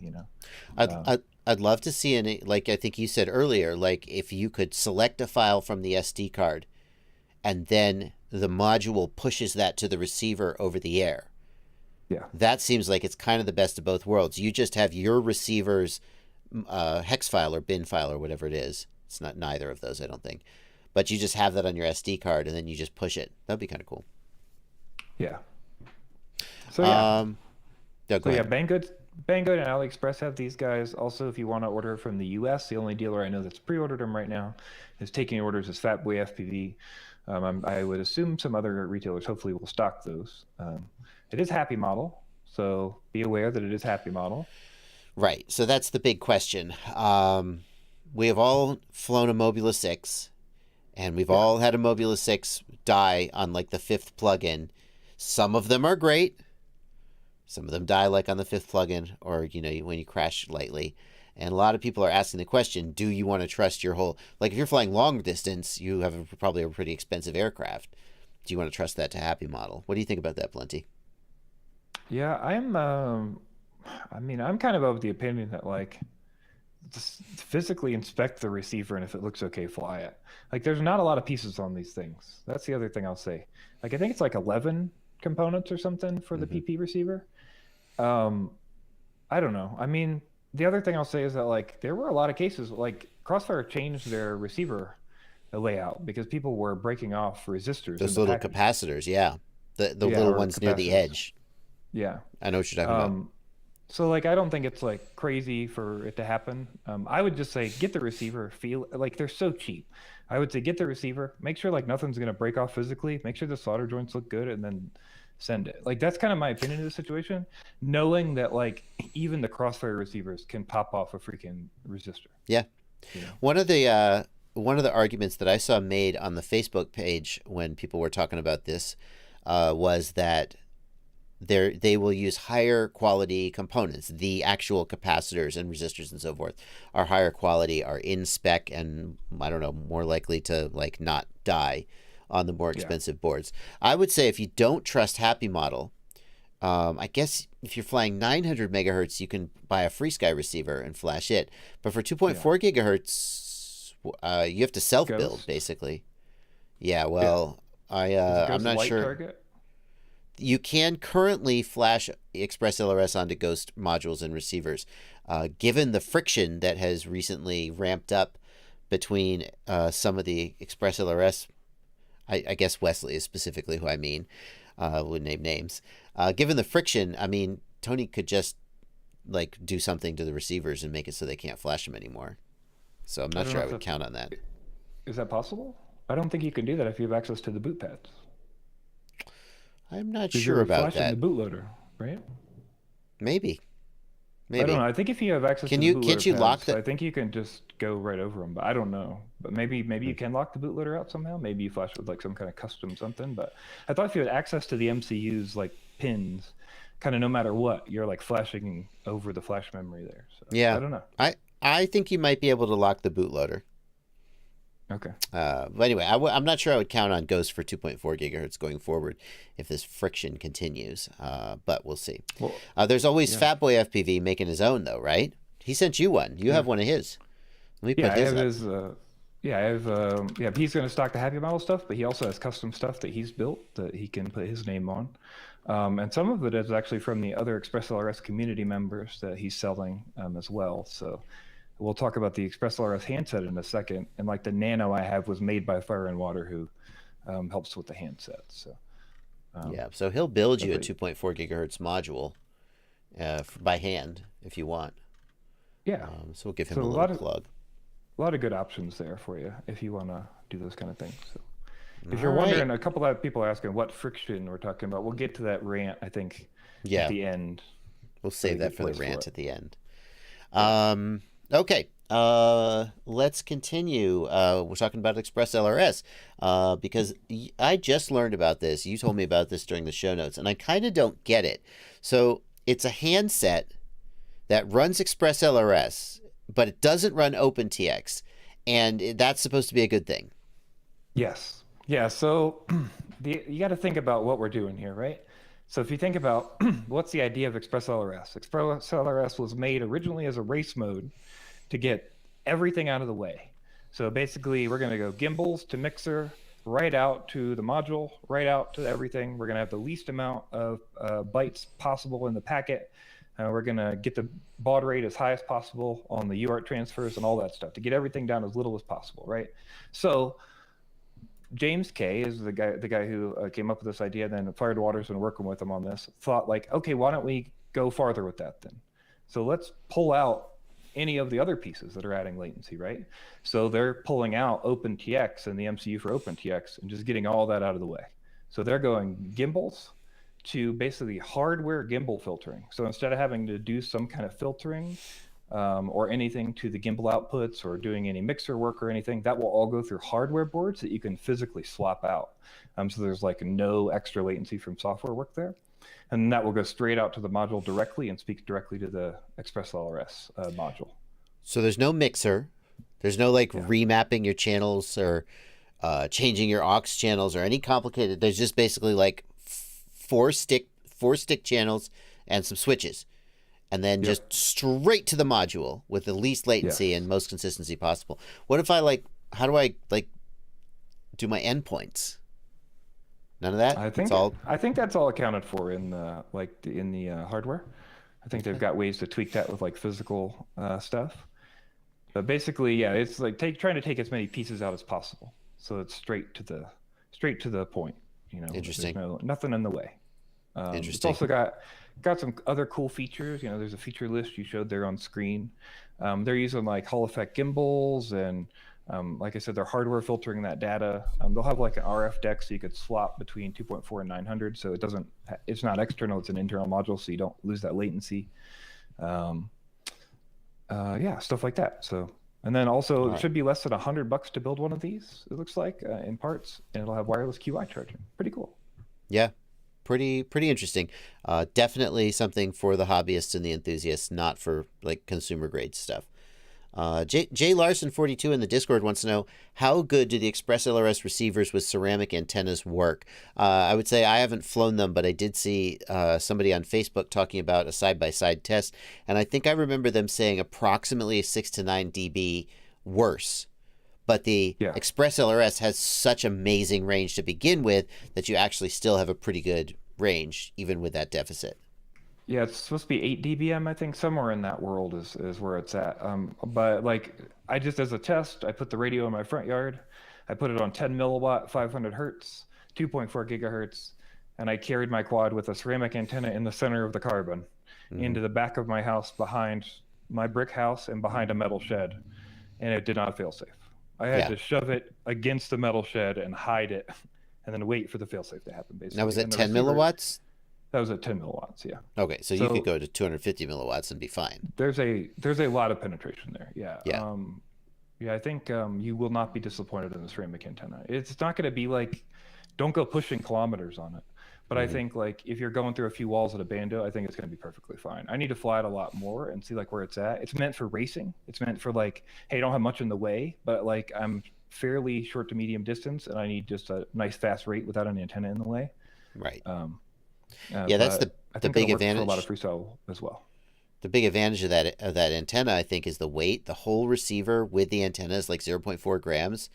[SPEAKER 2] I'd love to see like I think you said earlier, like if you could select a file from the SD card, and then the module pushes that to the receiver over the air.
[SPEAKER 3] Yeah,
[SPEAKER 2] that seems like it's kind of the best of both worlds. You just have your receiver's hex file or bin file or whatever it is. It's not neither of those, I don't think. But you just have that on your SD card, and then you just push it. That'd be kind of cool.
[SPEAKER 3] Yeah. So yeah.
[SPEAKER 2] Banggood
[SPEAKER 3] and AliExpress have these guys. Also, if you want to order from the US, the only dealer I know that's pre-ordered them right now is taking orders is Fatboy FPV. I would assume some other retailers hopefully will stock those. It is Happymodel, so be aware that it is Happymodel.
[SPEAKER 2] Right. So that's the big question. We have all flown a Mobula 6, and we've all had a Mobula 6 die on like the 5th plugin. Some of them are great. Some of them die like on the 5th plugin, or, you know, when you crash lightly. And a lot of people are asking the question, do you want to trust your whole... Like, if you're flying long distance, you have probably a pretty expensive aircraft. Do you want to trust that to Happymodel? What do you think about that, Blunty?
[SPEAKER 3] Yeah, I'm kind of of the opinion that, like, just physically inspect the receiver, and if it looks okay, fly it. Like, there's not a lot of pieces on these things. That's the other thing I'll say. Like, I think it's like 11 components or something for the PP receiver. I don't know. I mean, the other thing I'll say is that, like, there were a lot of cases, like, Crossfire changed their receiver layout because people were breaking off resistors.
[SPEAKER 2] Those little capacitors, yeah. The little ones near the edge.
[SPEAKER 3] Yeah.
[SPEAKER 2] I know what you're talking about.
[SPEAKER 3] So, like, I don't think it's, like, crazy for it to happen. I would just say get the receiver, feel like they're so cheap. I would say get the receiver, make sure, like, nothing's going to break off physically, make sure the solder joints look good, and then send it. Like, that's kind of my opinion of the situation, knowing that, like, even the Crossfire receivers can pop off a freaking resistor.
[SPEAKER 2] Yeah.
[SPEAKER 3] You know?
[SPEAKER 2] One of the arguments that I saw made on the Facebook page when people were talking about this was that they will use higher quality components. The actual capacitors and resistors and so forth are higher quality, are in spec, and I don't know, more likely to, like, not die on the more expensive boards. I would say if you don't trust Happymodel, I guess if you're flying 900 megahertz, you can buy a FreeSky receiver and flash it. But for 2.4 gigahertz, you have to self-build, basically. Yeah, well, I'm not sure.
[SPEAKER 3] Target?
[SPEAKER 2] You can currently flash ExpressLRS onto Ghost modules and receivers. Given the friction that has recently ramped up between some of the ExpressLRS, I guess Wesley is specifically who I mean, would name names. Given the friction, I mean, Tony could just, like, do something to the receivers and make it so they can't flash them anymore. So I'm not sure I would count on that.
[SPEAKER 3] Is that possible? I don't think you can do that if you have access to the boot pads.
[SPEAKER 2] I'm not sure about that.
[SPEAKER 3] The bootloader, right?
[SPEAKER 2] Maybe.
[SPEAKER 3] I don't know. I think if you have access to the bootloader
[SPEAKER 2] can't you lock
[SPEAKER 3] pads, I think you can just go right over them, but I don't know. But maybe you can lock the bootloader out somehow. Maybe you flash with, like, some kind of custom something. But I thought if you had access to the MCU's, like, pins, kind of no matter what, you're, like, flashing over the flash memory there. So,
[SPEAKER 2] yeah.
[SPEAKER 3] I don't know.
[SPEAKER 2] I think you might be able to lock the bootloader.
[SPEAKER 3] Okay.
[SPEAKER 2] But anyway, I'm not sure I would count on Ghost for 2.4 gigahertz going forward if this friction continues. But we'll see. Well, there's always Fatboy FPV making his own, though, right? He sent you one. You have one of his. Let me put his up.
[SPEAKER 3] He's going to stock the Happymodel stuff, but he also has custom stuff that he's built that he can put his name on. And some of it is actually from the other ExpressLRS community members that he's selling as well. So we'll talk about the ExpressLRS handset in a second. And, like, the Nano I have was made by Fire and Water, who helps with the handset. So
[SPEAKER 2] so he'll build you a 2.4 gigahertz module by hand if you want.
[SPEAKER 3] Yeah.
[SPEAKER 2] So we'll give him a little plug.
[SPEAKER 3] A lot of good options there for you if you want to do those kind of things. So if you're wondering, a couple of people are asking what friction we're talking about. We'll get to that rant, I think, at the end.
[SPEAKER 2] We'll save that for the rant at the end. Okay, let's continue. We're talking about ExpressLRS because I just learned about this. You told me about this during the show notes, and I kind of don't get it. So it's a handset that runs ExpressLRS, but it doesn't run OpenTX, and that's supposed to be a good thing.
[SPEAKER 3] Yes. Yeah, so you got to think about what we're doing here, right? So if you think about what's the idea of ExpressLRS? ExpressLRS was made originally as a race mode to get everything out of the way. So basically, we're going to go gimbals to mixer, right out to the module, right out to everything. We're going to have the least amount of bytes possible in the packet. We're going to get the baud rate as high as possible on the UART transfers and all that stuff to get everything down as little as possible, right? So James K is the guy who came up with this idea. Then Fired Water's been working with him on this. Thought, like, okay, why don't we go farther with that then? So let's pull out any of the other pieces that are adding latency, right? So they're pulling out OpenTX and the MCU for OpenTX and just getting all that out of the way. So they're going gimbals to basically hardware gimbal filtering. So instead of having to do some kind of filtering or anything to the gimbal outputs or doing any mixer work or anything, that will all go through hardware boards that you can physically swap out. So there's like no extra latency from software work there. And that will go straight out to the module directly and speak directly to the ExpressLRS module.
[SPEAKER 2] So there's no mixer. There's no like remapping your channels or changing your aux channels or any complicated. There's just basically like four stick channels and some switches, and then just straight to the module with the least latency and most consistency possible. What if I how do I do my endpoints? None of that.
[SPEAKER 3] I think that's all accounted for in the hardware. I think they've got ways to tweak that with like physical stuff. But basically, yeah, it's like trying to take as many pieces out as possible, so it's straight to the point. You know,
[SPEAKER 2] interesting.
[SPEAKER 3] There's nothing in the way.
[SPEAKER 2] Interesting.
[SPEAKER 3] It's also got some other cool features. You know, there's a feature list you showed there on screen. They're using like Hall effect gimbals and like I said, they're hardware filtering that data. They'll have like an RF deck so you could swap between 2.4 and 900. So it's not external, it's an internal module, so you don't lose that latency. Yeah, stuff like that. So, and then also it should be less than $100 to build one of these, it looks like, in parts, and it'll have wireless QI charging. Pretty cool. Yeah.
[SPEAKER 2] Pretty interesting. Definitely something for the hobbyists and the enthusiasts, not for like consumer grade stuff. J Larson 42 in the Discord wants to know, how good do the ExpressLRS receivers with ceramic antennas work? I would say I haven't flown them, but I did see somebody on Facebook talking about a side-by-side test, and I think I remember them saying approximately a 6 to 9 dB worse. But the ExpressLRS has such amazing range to begin with that you actually still have a pretty good range, even with that deficit.
[SPEAKER 3] Yeah, it's supposed to be 8 dBm, I think, somewhere in that world is where it's at. But like, I just, as a test, I put the radio in my front yard. I put it on 10 milliwatt, 500 hertz, 2.4 gigahertz, and I carried my quad with a ceramic antenna in the center of the carbon into the back of my house, behind my brick house and behind a metal shed, and it did not fail safe. I had to shove it against the metal shed and hide it, and then wait for the failsafe to happen, basically.
[SPEAKER 2] Now, was it 10 milliwatts?
[SPEAKER 3] That was at 10 milliwatts, yeah.
[SPEAKER 2] Okay, so you could go to 250 milliwatts and be fine.
[SPEAKER 3] There's a lot of penetration there, yeah. I think you will not be disappointed in the ceramic antenna. It's not going to be like, don't go pushing kilometers on it. But I think like if you're going through a few walls at a bando, I think it's going to be perfectly fine. I need to fly it a lot more and see like where it's at. It's meant for racing. It's meant for like, hey, I don't have much in the way, but like I'm fairly short to medium distance, and I need just a nice fast rate without an antenna in the way.
[SPEAKER 2] Right. Yeah, that's the big advantage.
[SPEAKER 3] For a lot of freestyle as well.
[SPEAKER 2] The big advantage of that antenna, I think, is the weight. The whole receiver with the antenna is like 0.4 grams.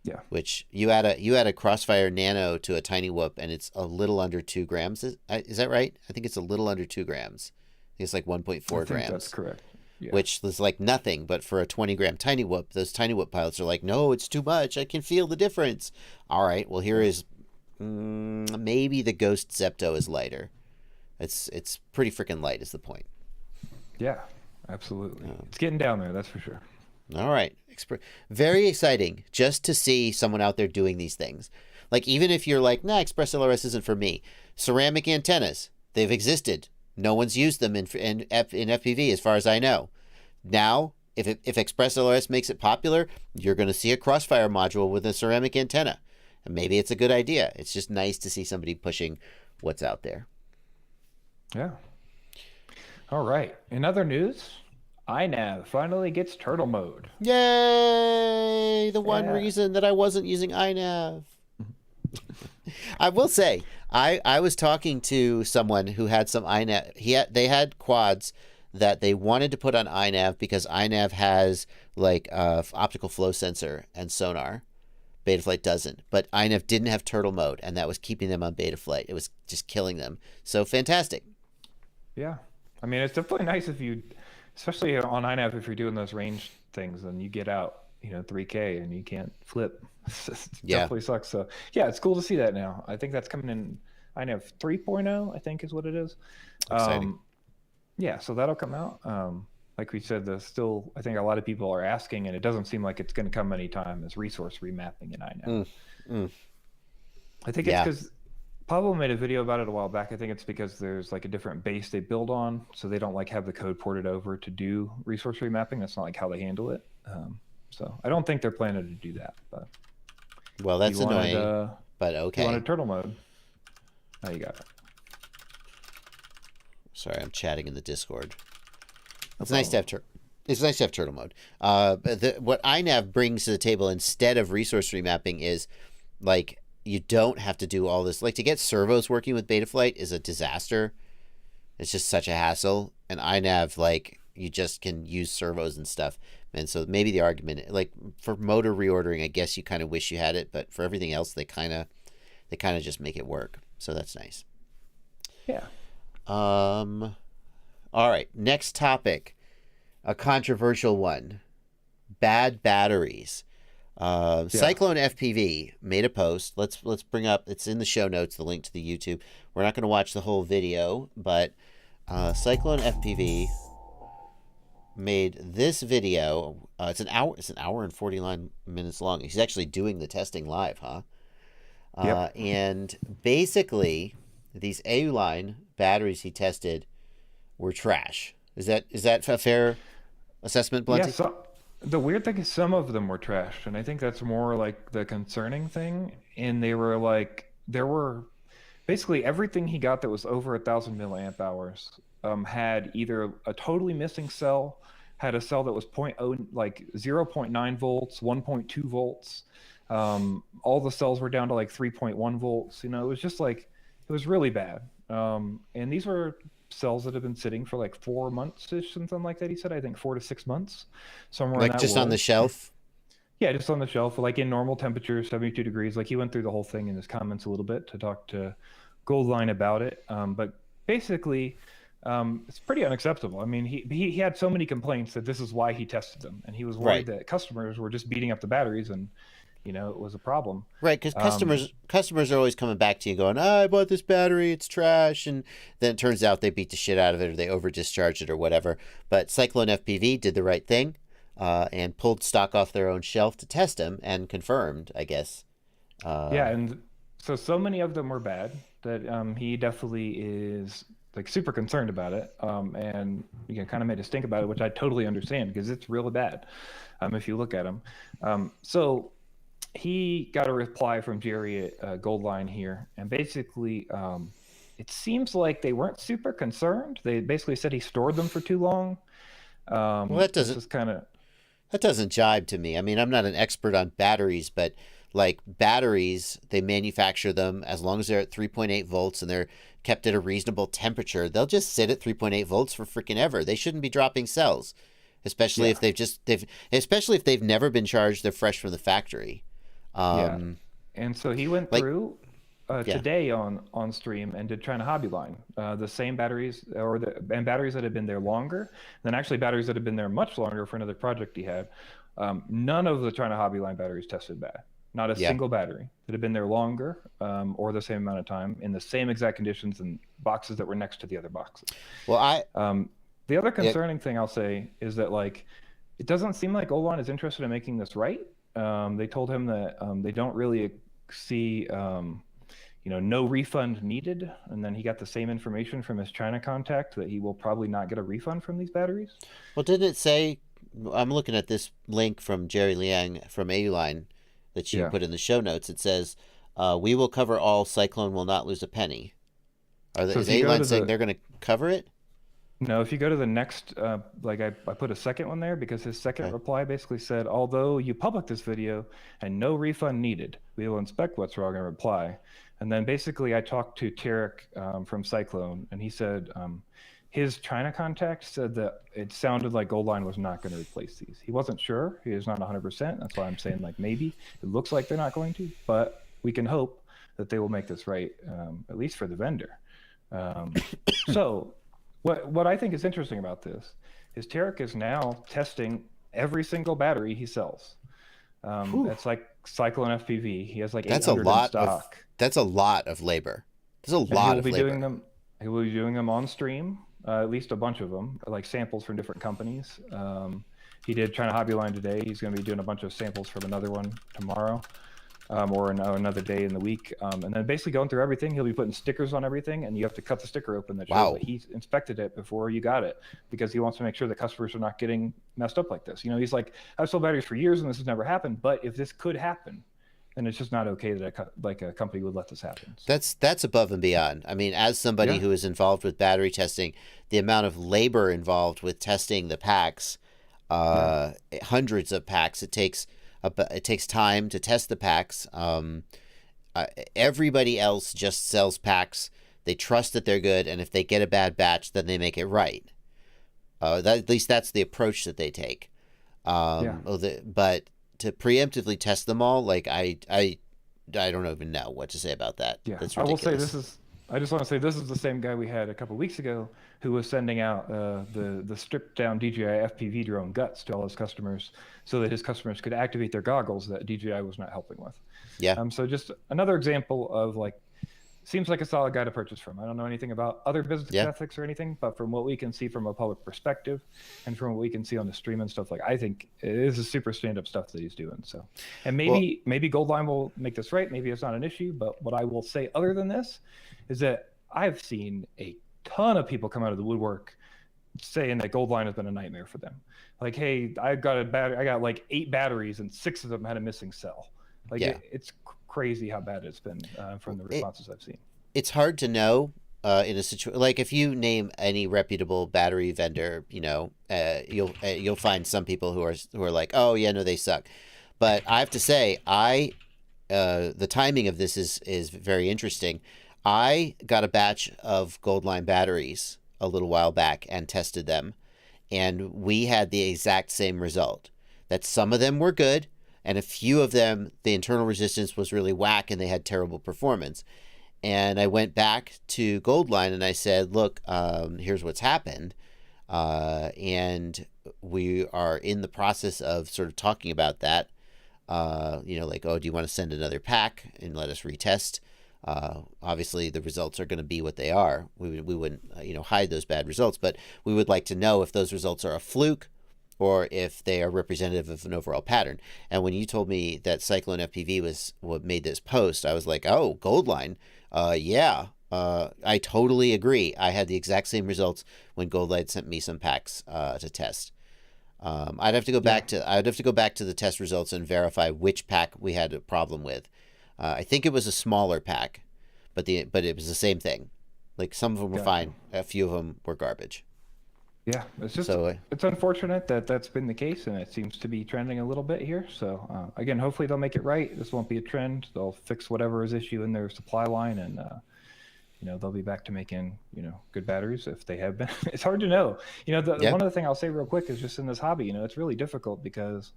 [SPEAKER 3] Yeah.
[SPEAKER 2] Which you add a Crossfire Nano to a Tiny Whoop, and it's a little under 2 grams. Is that right? I think it's a little under 2 grams. I think it's like 1.4 grams.
[SPEAKER 3] That's correct. Yeah.
[SPEAKER 2] Which is like nothing, but for a 20-gram Tiny Whoop, those Tiny Whoop pilots are like, no, it's too much. I can feel the difference. All right, well, here is maybe the Ghost Zepto is lighter. It's pretty freaking light is the point.
[SPEAKER 3] Yeah, absolutely. It's getting down there, that's for sure.
[SPEAKER 2] All right. Very exciting just to see someone out there doing these things. Like, even if you're like, nah, ExpressLRS isn't for me. Ceramic antennas, they've existed. No one's used them in FPV as far as I know. Now, if ExpressLRS makes it popular, you're going to see a Crossfire module with a ceramic antenna. And maybe it's a good idea. It's just nice to see somebody pushing what's out there.
[SPEAKER 3] Yeah. All right. In other news, iNav finally gets turtle mode.
[SPEAKER 2] Yay! The one reason that I wasn't using iNav. I will say, I was talking to someone who had some iNav. They had quads that they wanted to put on iNav because iNav has like optical flow sensor and sonar. Betaflight doesn't, but iNav didn't have turtle mode, and that was keeping them on Betaflight. It was just killing them. So fantastic.
[SPEAKER 3] Yeah, I mean, it's definitely nice if you, especially on iNav, if you're doing those range things, and you get out, 3K and you can't flip. It definitely sucks. So yeah, it's cool to see that now. I think that's coming in iNav 3.0, I think is what it is.
[SPEAKER 2] Exciting.
[SPEAKER 3] Yeah, so that'll come out. like we said, I think a lot of people are asking, and it doesn't seem like it's going to come anytime, is resource remapping in iNav. I think it's because Pawel made a video about it a while back. I think it's because there's like a different base they build on, so they don't like have the code ported over to do resource remapping. That's not like how they handle it. So I don't think they're planning to do that. But
[SPEAKER 2] well, that's annoying. But okay.
[SPEAKER 3] You wanted turtle mode. Oh, you got it.
[SPEAKER 2] Sorry, I'm chatting in the Discord. It's nice to have turtle mode. What iNav brings to the table instead of resource remapping is like you don't have to do all this. Like to get servos working with Betaflight is a disaster. It's just such a hassle. And iNav, like you just can use servos and stuff. And so maybe the argument, like for motor reordering, I guess you kind of wish you had it, but for everything else, they kind of just make it work. So that's nice.
[SPEAKER 3] Yeah.
[SPEAKER 2] All right, next topic, a controversial one, bad batteries. CycloneFPV made a post. Let's bring up, it's in the show notes, the link to the YouTube. We're not going to watch the whole video, but CycloneFPV made this video. It's an hour and 49 minutes long. He's actually doing the testing live, huh?
[SPEAKER 3] Yep.
[SPEAKER 2] And basically, these Auline batteries he tested were trash. Is that a fair assessment, Blunty?
[SPEAKER 3] Yeah, so the weird thing is some of them were trashed, and I think that's more like the concerning thing. And there were basically everything he got that was over 1,000 milliamp hours had either a totally missing cell, had a cell that was 0.9 volts, 1.2 volts. All the cells were down to like 3.1 volts. You know, it was just like, it was really bad. And these were cells that have been sitting for like 4 months ish, something like that. He said, I think 4 to 6 months, somewhere.
[SPEAKER 2] Like just on the shelf.
[SPEAKER 3] Yeah, just on the shelf, like in normal temperature, 72 degrees. Like he went through the whole thing in his comments a little bit to talk to Goldline about it. But basically, it's pretty unacceptable. I mean, he had so many complaints that this is why he tested them, and he was worried that customers were just beating up the batteries, and you know, it was a problem. Right,
[SPEAKER 2] because customers are always coming back to you going, I bought this battery, it's trash, and then it turns out they beat the shit out of it or they over discharged it or whatever. But CycloneFPV did the right thing and pulled stock off their own shelf to test them and confirmed, I guess.
[SPEAKER 3] Yeah, and so many of them were bad that he definitely is like super concerned about it, and you know, kind of made us think about it, which I totally understand because it's really bad if you look at them. So he got a reply from Jerry at Goldline here, and basically it seems like they weren't super concerned. They basically said he stored them for too long.
[SPEAKER 2] Well, that doesn't jibe to me. I mean, I'm not an expert on batteries, but like batteries, they manufacture them as long as they're at 3.8 volts and they're kept at a reasonable temperature. They'll just sit at 3.8 volts for freaking ever. They shouldn't be dropping cells, especially if especially if they've never been charged. They're fresh from the factory.
[SPEAKER 3] And so he went through today on stream and did China Hobby Line, the same batteries and batteries that had been there longer, then actually batteries that had been there much longer for another project he had. None of the China Hobby Line batteries tested bad. Not a single battery that had been there longer or the same amount of time in the same exact conditions and boxes that were next to the other boxes.
[SPEAKER 2] Well,
[SPEAKER 3] the other concerning thing I'll say is that like it doesn't seem like Auline is interested in making this right. They told him that they don't really see no refund needed, and then he got the same information from his China contact that he will probably not get a refund from these batteries.
[SPEAKER 2] Well, didn't it say? I'm looking at this link from Jerry Liang from Auline that you put in the show notes. It says, we will cover all. Cyclone will not lose a penny. Is Auline saying they're going to cover it?
[SPEAKER 3] No, if you go to the next, I put a second one there because his second reply basically said, although you public this video and no refund needed, we will inspect what's wrong and reply. And then basically I talked to Tarek from Cyclone, and he said his China contact said that it sounded like Auline was not going to replace these. He wasn't sure. He is not 100%. That's why I'm saying like maybe. It looks like they're not going to, but we can hope that they will make this right, at least for the vendor. So what I think is interesting about this is Tarek is now testing every single battery he sells. That's like CycloneFPV. He has like 800 in stock.
[SPEAKER 2] That's a lot of labor. There's a lot of labor.
[SPEAKER 3] He will be doing them on stream. at least a bunch of them, like samples from different companies. He did China Hobbyline today. He's going to be doing a bunch of samples from another one tomorrow, or another day in the week. And then basically going through everything. He'll be putting stickers on everything, and you have to cut the sticker open that shows that he inspected it before you got it, because he wants to make sure that customers are not getting messed up like this. You know, he's like, I've sold batteries for years and this has never happened, but if this could happen, then it's just not okay that a company would let this happen. So.
[SPEAKER 2] That's above and beyond. I mean, as somebody who is involved with battery testing, the amount of labor involved with testing the packs, hundreds of packs, it takes time to test the packs. Everybody else just sells packs. They trust that they're good, and if they get a bad batch, then they make it right. At least that's the approach that they take. But to preemptively test them all, like I don't even know what to say about that.
[SPEAKER 3] Yeah,
[SPEAKER 2] that's
[SPEAKER 3] ridiculous. I just want to say this is the same guy we had a couple weeks ago who was sending out the stripped down DJI FPV drone guts to all his customers so that his customers could activate their goggles that DJI was not helping with.
[SPEAKER 2] Yeah.
[SPEAKER 3] So just another example of like, seems like a solid guy to purchase from. I don't know anything about other business ethics or anything, but from what we can see from a public perspective and from what we can see on the stream and stuff, like, I think it is a super stand-up stuff that he's doing. So, and maybe Goldline will make this right. Maybe it's not an issue, but what I will say other than this is that I've seen a ton of people come out of the woodwork saying that Goldline has been a nightmare for them. Like, hey, I got like 8 batteries and 6 of them had a missing cell. Like, it's crazy how bad it's been from the responses I've seen.
[SPEAKER 2] It's hard to know in a situation like if you name any reputable battery vendor, you know, you'll find some people who are like, oh yeah, no, they suck. But I have to say, the timing of this is very interesting. I got a batch of Goldline batteries a little while back and tested them, and we had the exact same result. That some of them were good, and a few of them, the internal resistance was really whack and they had terrible performance. And I went back to Goldline and I said, look, here's what's happened. And we are in the process of sort of talking about that. You know, like, oh, do you want to send another pack and let us retest? Obviously, the results are going to be what they are. We wouldn't, hide those bad results, but we would like to know if those results are a fluke or if they are representative of an overall pattern. And when you told me that CycloneFPV was what made this post, I was like, oh, Goldline. I totally agree. I had the exact same results when Goldline sent me some packs to test. I'd have to go back to the test results and verify which pack we had a problem with. I think it was a smaller pack, but it was the same thing. Like, some of them were fine, a few of them were garbage.
[SPEAKER 3] Yeah, it's unfortunate that that's been the case, and it seems to be trending a little bit here. So again, hopefully they'll make it right. This won't be a trend. They'll fix whatever is issue in their supply line, and they'll be back to making good batteries if they have been. It's hard to know. One other thing I'll say real quick is just in this hobby, it's really difficult because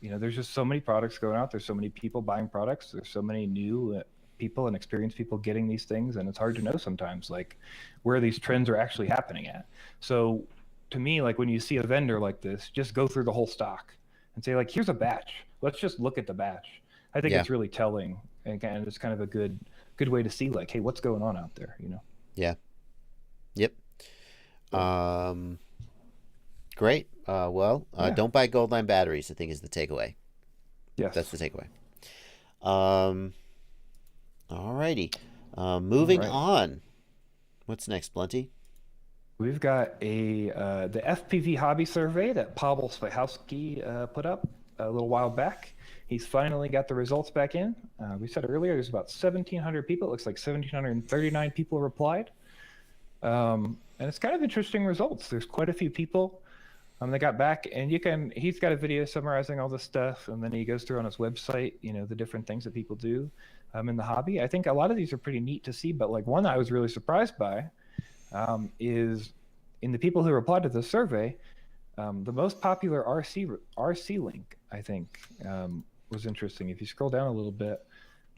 [SPEAKER 3] there's just so many products going out. There's so many people buying products. There's so many new people and experienced people getting these things, and it's hard to know sometimes like where these trends are actually happening at. So to me, like, when you see a vendor like this, just go through the whole stock and say, like, here's a batch, let's just look at the batch. I think it's really telling, and it's kind of a good way to see, like, hey, what's going on out there.
[SPEAKER 2] Yep. Great. Don't buy Goldline batteries, I think, is the takeaway.
[SPEAKER 3] Yes,
[SPEAKER 2] that's the takeaway. Alrighty. Moving on. What's next, Blunty?
[SPEAKER 3] We've got the FPV hobby survey that Pawel put up a little while back. He's finally got the results back in. We said earlier there's about 1,700 people. It looks like 1,739 people replied. And it's kind of interesting results. There's quite a few people that got back, and he's got a video summarizing all this stuff, and then he goes through on his website, the different things that people do in the hobby. I think a lot of these are pretty neat to see, but like one I was really surprised by is in the people who replied to the survey, the most popular RC link, I think, was interesting. If you scroll down a little bit.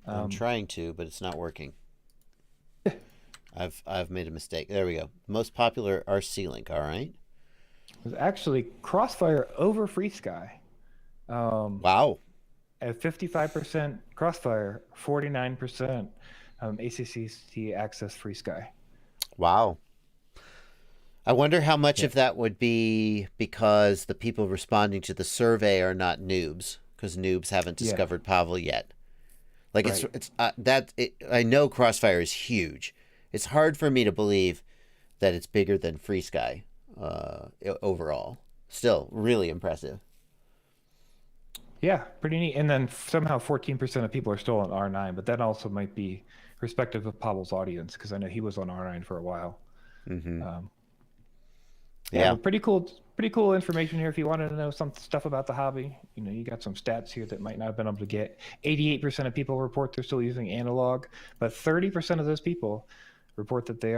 [SPEAKER 2] I'm trying to, but it's not working. I've made a mistake. There we go. Most popular RC link. All right.
[SPEAKER 3] It was actually Crossfire over FreeSky.
[SPEAKER 2] Wow.
[SPEAKER 3] At 55% Crossfire, 49% ACCT Access FreeSky.
[SPEAKER 2] Wow. I wonder how much of that would be because the people responding to the survey are not noobs, because noobs haven't discovered Pawel yet. Like I know Crossfire is huge. It's hard for me to believe that it's bigger than FreeSky overall. Still really impressive.
[SPEAKER 3] Yeah, pretty neat. And then somehow 14% of people are still on R9, but that also might be respective of Pawel's audience, because I know he was on R9 for a while.
[SPEAKER 2] Mm-hmm.
[SPEAKER 3] Yeah, pretty cool information here if you wanted to know some stuff about the hobby. You know, you got some stats here that might not have been able to get. 88% of people report they're still using analog, but 30% of those people report that they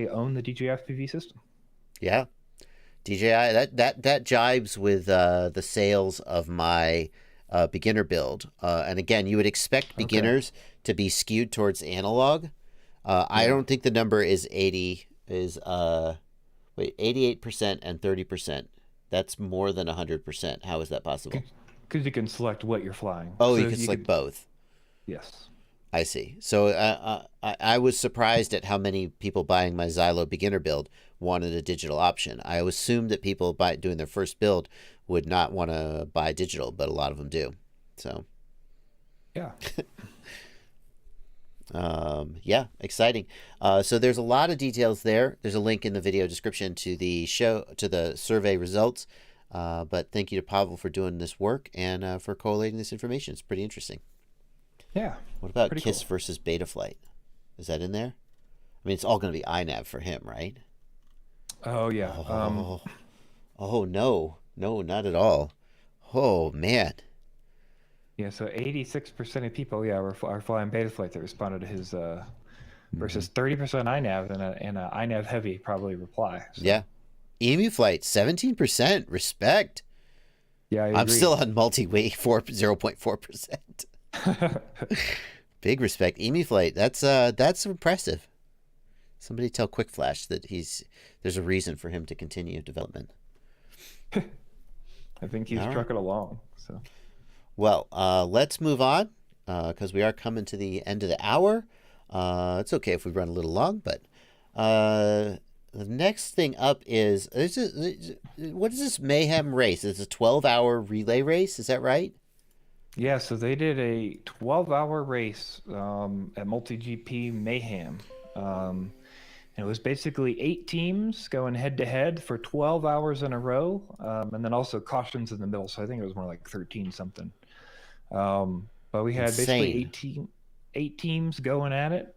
[SPEAKER 3] own the DJI FPV system.
[SPEAKER 2] Yeah. DJI, that jibes with the sales of my beginner build. And again, you would expect beginners to be skewed towards analog. I don't think the number is 88% and 30%. That's more than 100%. How is that possible?
[SPEAKER 3] Because you can select what you're flying.
[SPEAKER 2] Oh, so you can select both.
[SPEAKER 3] Yes.
[SPEAKER 2] I see. So I was surprised at how many people buying my Xylo beginner build wanted a digital option. I assumed that people doing their first build would not want to buy digital, but a lot of them do. So
[SPEAKER 3] yeah.
[SPEAKER 2] Yeah, exciting. So there's a lot of details there. There's a link in the video description to the survey results. But thank you to Pawel for doing this work and for collating this information. It's pretty interesting.
[SPEAKER 3] Yeah.
[SPEAKER 2] What about KISS versus Betaflight? Is that in there? I mean, it's all going to be iNav for him, right?
[SPEAKER 3] Oh, yeah.
[SPEAKER 2] Oh, no, not at all. Oh, man.
[SPEAKER 3] Yeah, so 86% of people, are flying Betaflight that responded to his versus 30% iNav and a iNav heavy probably reply. So.
[SPEAKER 2] Yeah. EmuFlight, 17%. Respect.
[SPEAKER 3] Yeah,
[SPEAKER 2] I'm still on multi-weight 0.4%. Big respect. EmuFlight, that's impressive. Somebody tell Quick Flash that there's a reason for him to continue development.
[SPEAKER 3] I think he's trucking along. So,
[SPEAKER 2] well, let's move on because we are coming to the end of the hour. It's okay if we run a little long, but the next thing up is what is this Mayhem race? It's a 12-hour relay race. Is that right?
[SPEAKER 3] Yeah, so they did a 12-hour race at MultiGP Mayhem. And it was basically 8 teams going head-to-head for 12 hours in a row, and then also cautions in the middle. So I think it was more like 13-something. But we had basically 8 teams going at it,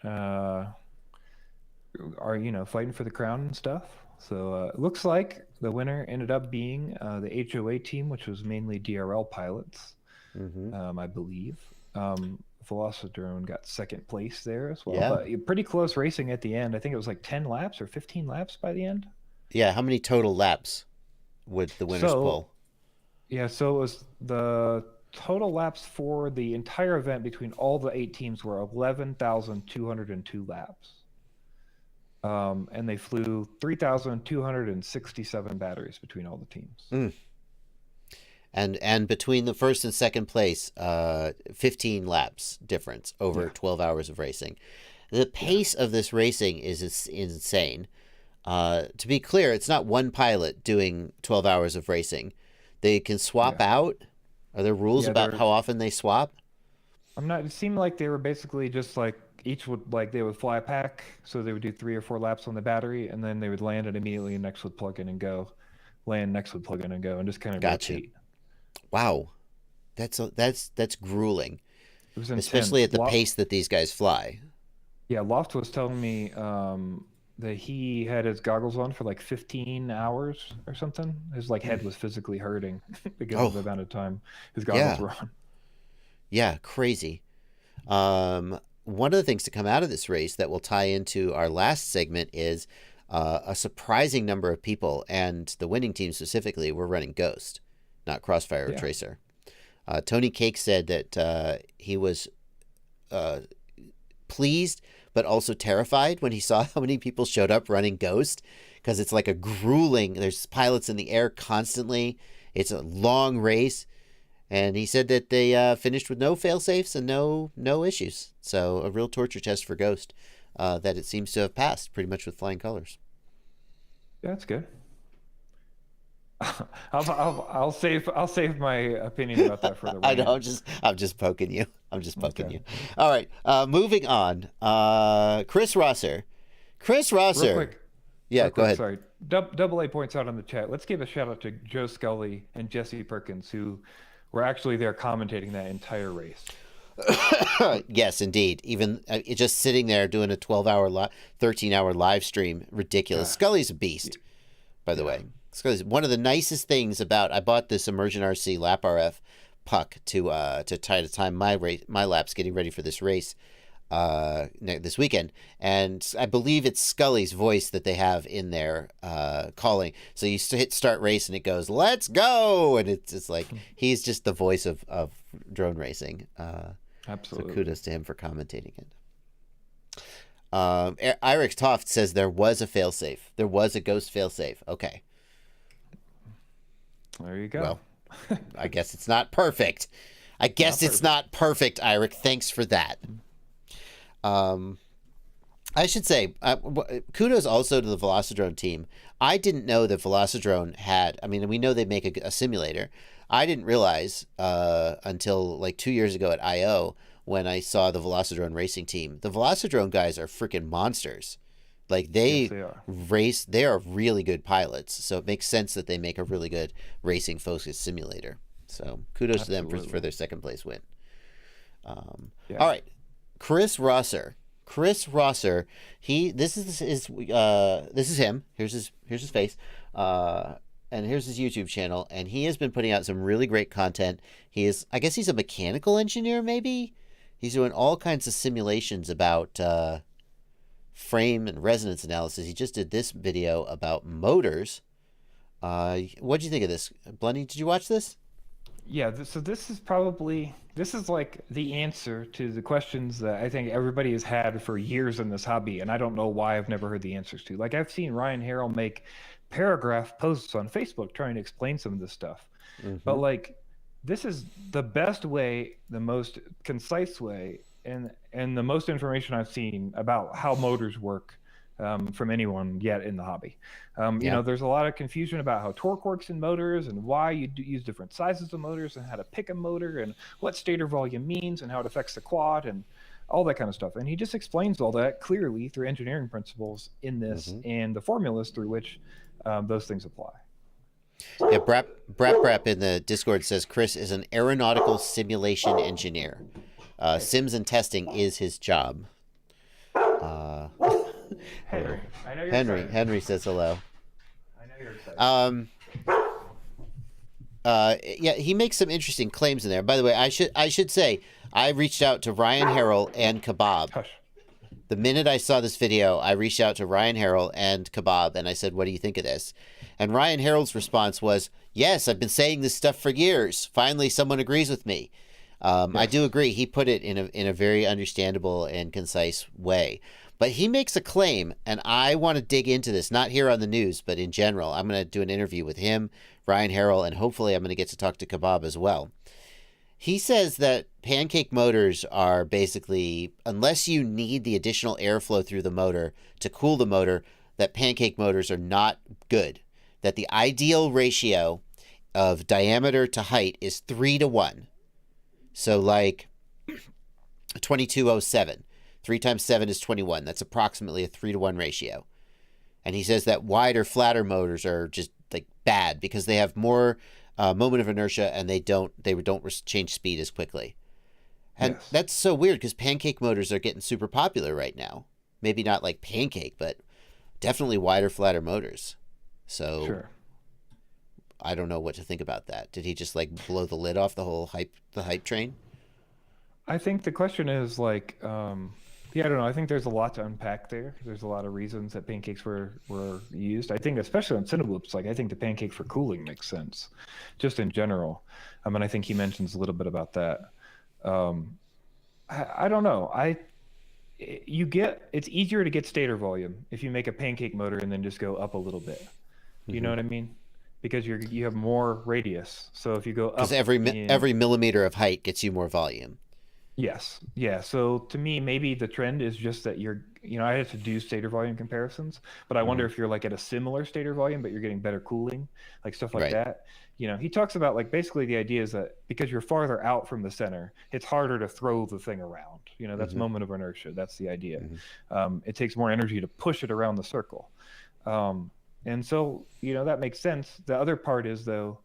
[SPEAKER 3] fighting for the crown and stuff. So it looks like the winner ended up being the HOA team, which was mainly DRL pilots. I believe. Velocidrone got second place there as well. Yeah. But pretty close racing at the end. I think it was like 10 laps or 15 laps by the end.
[SPEAKER 2] Yeah, how many total laps would the winners pull?
[SPEAKER 3] Yeah, so it was the total laps for the entire event between all the 8 teams were 11,202 laps. And they flew 3,267 batteries between all the teams.
[SPEAKER 2] And between the first and second place, 15 laps difference over 12 hours of racing. The pace of this racing is insane. To be clear, it's not one pilot doing 12 hours of racing. They can swap out. Are there rules about how often they swap?
[SPEAKER 3] It seemed like they were basically just like they would fly a pack, so they would do 3 or 4 laps on the battery, and then they would land it immediately, and next would plug in and go, land, next would plug in and go, and just kind of rotate.
[SPEAKER 2] Wow, that's grueling.
[SPEAKER 3] It was intense.
[SPEAKER 2] Especially at the pace that these guys fly.
[SPEAKER 3] Yeah, Loft was telling me that he had his goggles on for like 15 hours or something. His head was physically hurting because of the amount of time his goggles were on.
[SPEAKER 2] Yeah, crazy. One of the things to come out of this race that will tie into our last segment is a surprising number of people, and the winning team specifically, were running Ghost, not Crossfire or Tracer. Tony Cake said that he was pleased but also terrified when he saw how many people showed up running Ghost, because it's like a grueling, there's pilots in the air constantly. It's a long race. And he said that they finished with no fail-safes and no issues. So a real torture test for Ghost that it seems to have passed pretty much with flying colors.
[SPEAKER 3] Yeah, that's good. I'll save my opinion about that for the
[SPEAKER 2] I know.
[SPEAKER 3] rant.
[SPEAKER 2] I'm just poking you. I'm just poking
[SPEAKER 3] Okay.
[SPEAKER 2] you. All right. Moving on. Chris Rosser. Chris Rosser.
[SPEAKER 3] Real quick.
[SPEAKER 2] Yeah.
[SPEAKER 3] Real
[SPEAKER 2] Go
[SPEAKER 3] quick,
[SPEAKER 2] ahead.
[SPEAKER 3] sorry. Double A points out on the chat. Let's give a shout out to Joe Scully and Jesse Perkins, who were actually there commentating that entire race.
[SPEAKER 2] Yes, indeed. Even just sitting there doing a 12-hour, 13-hour live stream, ridiculous. Scully's a beast, by the way. Scully's one of the nicest things about. I bought this Immersion RC Lap RF puck to try to time my laps getting ready for this race this weekend, and I believe it's Scully's voice that they have in there calling. So you hit start race and it goes, "Let's go," and it's like he's just the voice of drone racing.
[SPEAKER 3] Absolutely.
[SPEAKER 2] So kudos to him for commentating it. Irex Toft says there was a failsafe. There was a ghost failsafe. Okay.
[SPEAKER 3] There you go.
[SPEAKER 2] Well, I guess it's not perfect. I guess it's not perfect, Irex. Thanks for that. I should say, kudos also to the Velocidrone team. I didn't know that Velocidrone had, I mean, we know they make a simulator. I didn't realize until like 2 years ago at I.O. when I saw the Velocidrone racing team. The Velocidrone guys are freaking monsters. Like they race, they are really good pilots. So it makes sense that they make a really good racing focused simulator. So kudos to them for their second place win. All right. Chris Rosser. This is him. Here's his face. And here's his YouTube channel, and he has been putting out some really great content. I guess he's a mechanical engineer, maybe? He's doing all kinds of simulations about frame and resonance analysis. He just did this video about motors. What'd you think of this? Blunty, did you watch this?
[SPEAKER 3] Yeah, so this is like the answer to the questions that I think everybody has had for years in this hobby, and I don't know why I've never heard the answers to. Like, I've seen Ryan Harrell make paragraph posts on Facebook trying to explain some of this stuff. But like, this is the best way, the most concise way, and the most information I've seen about how motors work from anyone yet in the hobby. You know, there's a lot of confusion about how torque works in motors and why you use different sizes of motors and how to pick a motor and what stator volume means and how it affects the quad and all that kind of stuff. And he just explains all that clearly through engineering principles in this and the formulas through which those things apply.
[SPEAKER 2] Yeah, Brap in the Discord says Chris is an aeronautical simulation engineer. Sims and testing is his job.
[SPEAKER 3] Henry, I know you're excited.
[SPEAKER 2] Henry says hello.
[SPEAKER 3] I know you're excited.
[SPEAKER 2] Yeah, he makes some interesting claims in there. By the way, I should say I reached out to Ryan Harrell and Kebab.
[SPEAKER 3] Hush.
[SPEAKER 2] The minute I saw this video, I reached out to Ryan Harrell and Kebab, and I said, "What do you think of this?" And Ryan Harrell's response was, "Yes, I've been saying this stuff for years. Finally, someone agrees with me." I do agree. He put it in a very understandable and concise way. But he makes a claim, and I want to dig into this, not here on the news, but in general. I'm going to do an interview with him, Ryan Harrell, and hopefully I'm going to get to talk to Kebab as well. He says that pancake motors are basically, unless you need the additional airflow through the motor to cool the motor, that pancake motors are not good. That the ideal ratio of diameter to height is 3-to-1. So like 2207. 3 times 7 is 21. That's approximately a 3-to-1 ratio. And he says that wider, flatter motors are just like bad because they have more moment of inertia and they don't change speed as quickly. And that's so weird because pancake motors are getting super popular right now. Maybe not like pancake, but definitely wider, flatter motors. So I don't know what to think about that. Did he just like blow the lid off the whole hype train?
[SPEAKER 3] I think the question is like, I don't know. I think there's a lot to unpack there. There's a lot of reasons that pancakes were used. I think especially on Cinewhoops, like I think the pancake for cooling makes sense, just in general. And I think he mentions a little bit about that. I don't know. It's easier to get stator volume if you make a pancake motor and then just go up a little bit. Do you know what I mean? Because you have more radius. So if you go up,
[SPEAKER 2] because every millimeter of height gets you more volume.
[SPEAKER 3] Yes. Yeah. So to me, maybe the trend is just that I had to do stator volume comparisons, but I wonder
[SPEAKER 2] Mhm.
[SPEAKER 3] if you're like at a similar stator volume, but you're getting better cooling, like stuff like
[SPEAKER 2] Right.
[SPEAKER 3] that. He talks about like basically the idea is that because you're farther out from the center, it's harder to throw the thing around. That's
[SPEAKER 2] Hmm.
[SPEAKER 3] moment of inertia. That's the idea.
[SPEAKER 2] Hmm.
[SPEAKER 3] It takes more energy to push it around the circle. Um, and so, that makes sense. The other part is though,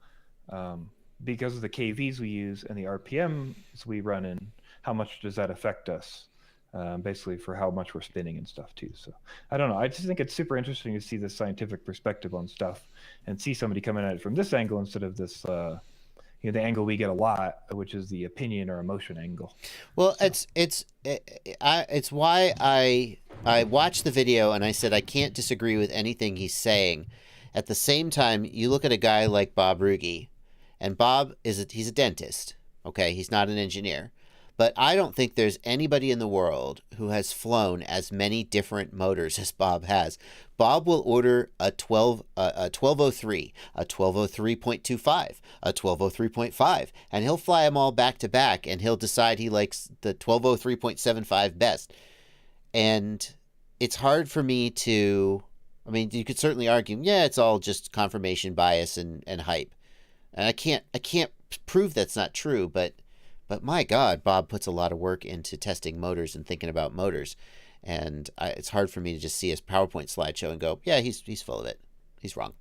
[SPEAKER 3] um, because of the KVs we use and the RPMs we run in, how much does that affect us? Basically for how much we're spinning and stuff too. So I don't know. I just think it's super interesting to see the scientific perspective on stuff and see somebody coming at it from this angle instead of this, the angle we get a lot, which is the opinion or emotion angle.
[SPEAKER 2] Well,
[SPEAKER 3] So.
[SPEAKER 2] it's why I watched the video and I said I can't disagree with anything he's saying. At the same time, you look at a guy like Bob Ruge, and Bob he's a dentist. Okay, he's not an engineer. But I don't think there's anybody in the world who has flown as many different motors as Bob has. Bob will order a 1203, a 1203.25, a 1203.5, and he'll fly them all back to back, and he'll decide he likes the 1203.75 best. And it's hard for me to, I mean, you could certainly argue, yeah, it's all just confirmation bias and hype. And I can't prove that's not true, but my God, Bob puts a lot of work into testing motors and thinking about motors, and it's hard for me to just see his PowerPoint slideshow and go, yeah, he's full of it. He's wrong.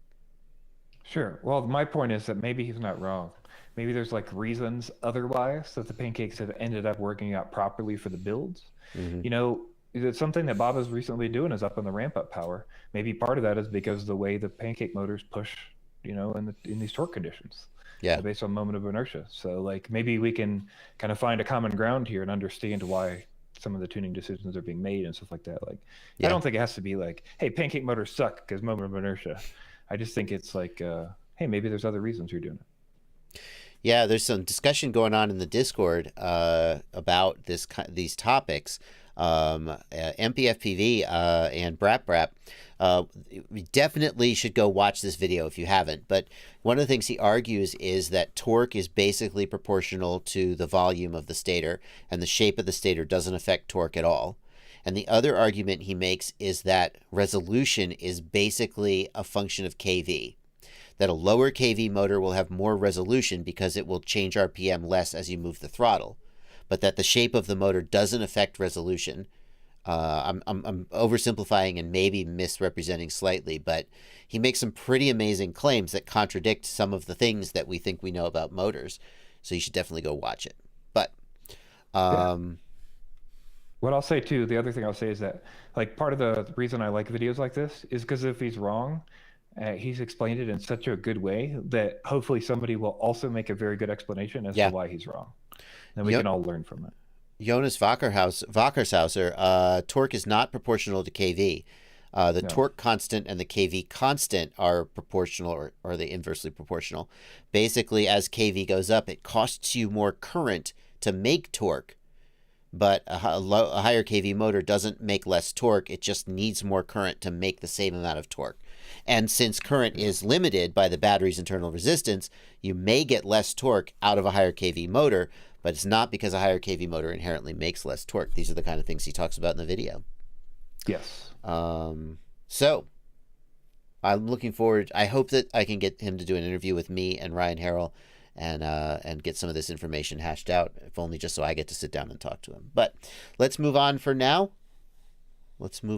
[SPEAKER 3] Sure. Well, my point is that maybe he's not wrong. Maybe there's like reasons otherwise that the pancakes have ended up working out properly for the builds.
[SPEAKER 2] Mm-hmm.
[SPEAKER 3] It's something that Bob is recently doing is up on the ramp up power. Maybe part of that is because of the way the pancake motors push, in these torque conditions.
[SPEAKER 2] Yeah.
[SPEAKER 3] Based on moment of inertia. So like maybe we can kind of find a common ground here and understand why some of the tuning decisions are being made and stuff like that. Like,
[SPEAKER 2] Yeah.
[SPEAKER 3] I don't think it has to be like, hey, pancake motors suck because moment of inertia. I just think it's like, hey, maybe there's other reasons you're doing it.
[SPEAKER 2] Yeah, there's some discussion going on in the Discord about these topics. MPFPV and Brap. We definitely should go watch this video if you haven't. But one of the things he argues is that torque is basically proportional to the volume of the stator, and the shape of the stator doesn't affect torque at all. And the other argument he makes is that resolution is basically a function of KV. That a lower KV motor will have more resolution because it will change RPM less as you move the throttle, but that the shape of the motor doesn't affect resolution. I'm oversimplifying and maybe misrepresenting slightly, but he makes some pretty amazing claims that contradict some of the things that we think we know about motors. So you should definitely go watch it. But
[SPEAKER 3] What I'll say too, the other thing I'll say is that like part of the reason I like videos like this is because if he's wrong, he's explained it in such a good way that hopefully somebody will also make a very good explanation as to why he's wrong. And we can all learn from it.
[SPEAKER 2] Jonas Wackershauser, torque is not proportional to KV. The torque constant and the KV constant are proportional, or are they inversely proportional? Basically, as KV goes up, it costs you more current to make torque, but a higher KV motor doesn't make less torque. It just needs more current to make the same amount of torque. And since current is limited by the battery's internal resistance, you may get less torque out of a higher KV motor, but it's not because a higher KV motor inherently makes less torque. These are the kind of things he talks about in the video.
[SPEAKER 3] Yes.
[SPEAKER 2] So I'm looking forward. I hope that I can get him to do an interview with me and Ryan Harrell and get some of this information hashed out, if only just so I get to sit down and talk to him. But let's move on for now. Jonas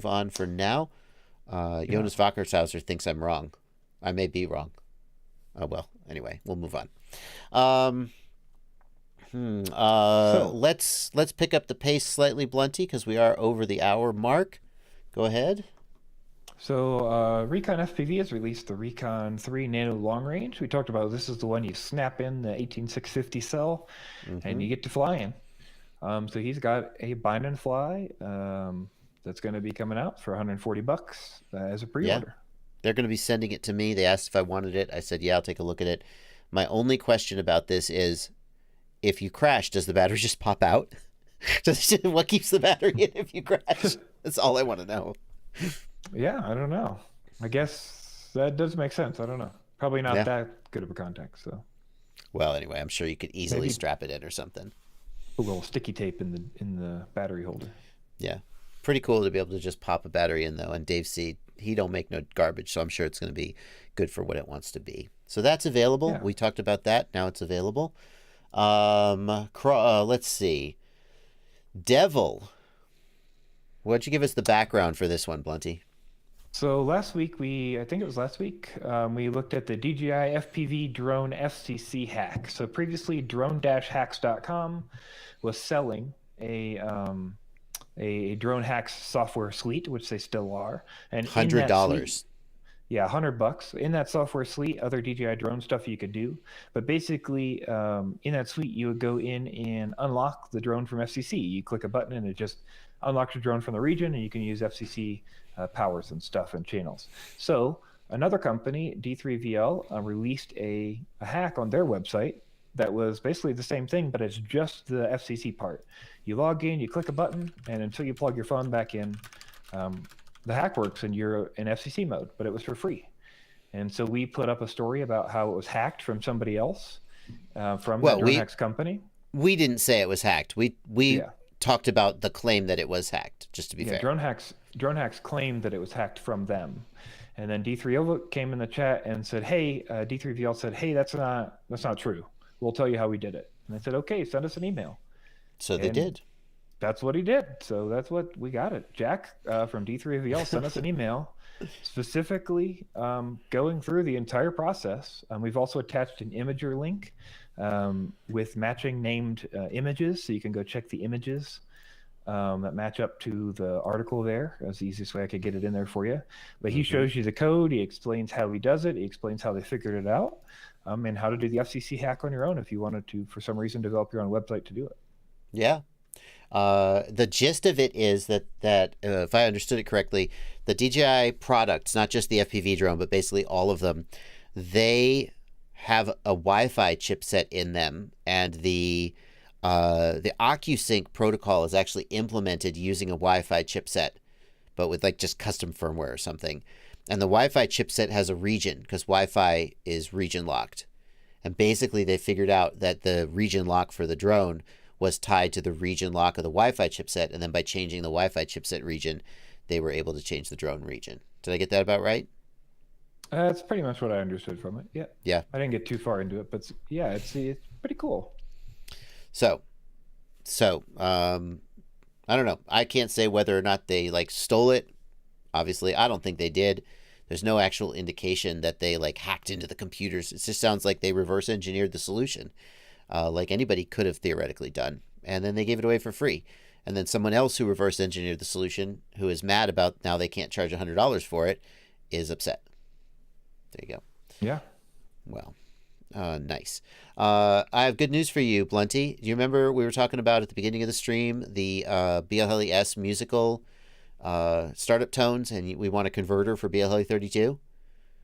[SPEAKER 2] Wackershauser thinks I'm wrong. I may be wrong. Oh, well, anyway, we'll move on. Let's pick up the pace slightly, Blunty, because we are over the hour mark. Go ahead.
[SPEAKER 3] So Rekon FPV has released the Rekon 3 Nano Long Range. We talked about this is the one you snap in the 18650 cell and you get to fly in. So he's got a bind and fly that's going to be coming out for $140 as a pre-order.
[SPEAKER 2] Yeah. They're going to be sending it to me. They asked if I wanted it. I said, yeah, I'll take a look at it. My only question about this is, if you crash, does the battery just pop out? What keeps the battery in if you crash? That's all I want to know.
[SPEAKER 3] Yeah, I don't know. I guess that does make sense. I don't know. Probably not that good of a contact. So.
[SPEAKER 2] Well, anyway, I'm sure you could easily strap it in or something.
[SPEAKER 3] a little sticky tape in the battery holder.
[SPEAKER 2] Yeah. Pretty cool to be able to just pop a battery in, though. And DaveC, he don't make no garbage, so I'm sure it's going to be good for what it wants to be. So that's available.
[SPEAKER 3] Yeah.
[SPEAKER 2] We talked about that. Now it's available. Let's see. Devil. Why'd you give us the background for this one, Blunty?
[SPEAKER 3] So last week, I think it was last week, we looked at the DJI FPV drone FCC hack. So previously, drone-hacks.com was selling a drone hacks software suite, which they still are. And
[SPEAKER 2] $100.
[SPEAKER 3] Yeah, $100. In that software suite, other DJI drone stuff you could do. But basically, in that suite, you would go in and unlock the drone from FCC. You click a button and it just unlocks your drone from the region, and you can use FCC powers and stuff and channels. So another company, D3VL, released a hack on their website that was basically the same thing, but it's just the FCC part. You log in, you click a button, and until you plug your phone back in, the hack works and you're in FCC mode, but it was for free. And so we put up a story about how it was hacked from somebody else, from the drone hacks company.
[SPEAKER 2] We didn't say it was hacked. We talked about the claim that it was hacked, just to be fair.
[SPEAKER 3] Drone hacks claimed that it was hacked from them. And then D3VL came in the chat and said, hey, D3VL said, hey, that's not true. We'll tell you how we did it. And I said, okay, send us an email.
[SPEAKER 2] So they did.
[SPEAKER 3] That's what he did. So that's what we got it. Jack from D3VL sent us an email specifically going through the entire process. We've also attached an imager link with matching named images, so you can go check the images that match up to the article there. That's the easiest way I could get it in there for you. But he shows you the code, he explains how he does it, he explains how they figured it out, and how to do the FCC hack on your own if you wanted to, for some reason, develop your own website to do it.
[SPEAKER 2] Yeah. The gist of it is that if I understood it correctly, the DJI products, not just the FPV drone, but basically all of them, they have a Wi-Fi chipset in them, and the OcuSync protocol is actually implemented using a Wi-Fi chipset, but with like just custom firmware or something. And the Wi-Fi chipset has a region because Wi-Fi is region locked. And basically they figured out that the region lock for the drone was tied to the region lock of the Wi-Fi chipset, and then by changing the Wi-Fi chipset region, they were able to change the drone region. Did I get that about right?
[SPEAKER 3] That's pretty much what I understood from it. Yeah.
[SPEAKER 2] Yeah.
[SPEAKER 3] I didn't get too far into it, but yeah, it's pretty cool.
[SPEAKER 2] So, I don't know. I can't say whether or not they like stole it. Obviously, I don't think they did. There's no actual indication that they like hacked into the computers. It just sounds like they reverse engineered the solution, like anybody could have theoretically done. And then they gave it away for free. And then someone else who reverse engineered the solution, who is mad about now they can't charge $100 for it, is upset. There you go.
[SPEAKER 3] Yeah.
[SPEAKER 2] Well, nice. I have good news for you, Blunty. Do you remember we were talking about at the beginning of the stream the BLHeli-S musical startup tones, and we want a converter for BLHeli 32?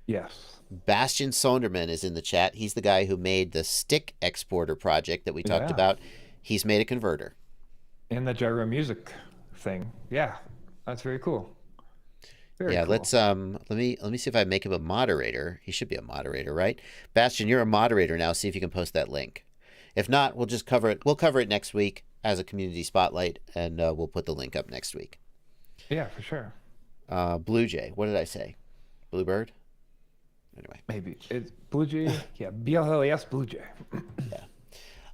[SPEAKER 3] Yes.
[SPEAKER 2] Bastian Sonderman is in the chat. He's the guy who made the stick exporter project that we talked about. He's made a converter.
[SPEAKER 3] And the gyro music thing. Yeah, that's very cool. Very cool.
[SPEAKER 2] Let's let me see if I make him a moderator. He should be a moderator, right? Bastian, you're a moderator now. See if you can post that link. If not, we'll just cover it. We'll cover it next week as a community spotlight, and we'll put the link up next week.
[SPEAKER 3] Yeah, for sure.
[SPEAKER 2] Blue Jay. What did I say? Bluebird? Anyway.
[SPEAKER 3] Maybe. It's Blue Jay. Yeah, BLHeli-S Blue Jay.
[SPEAKER 2] Yeah.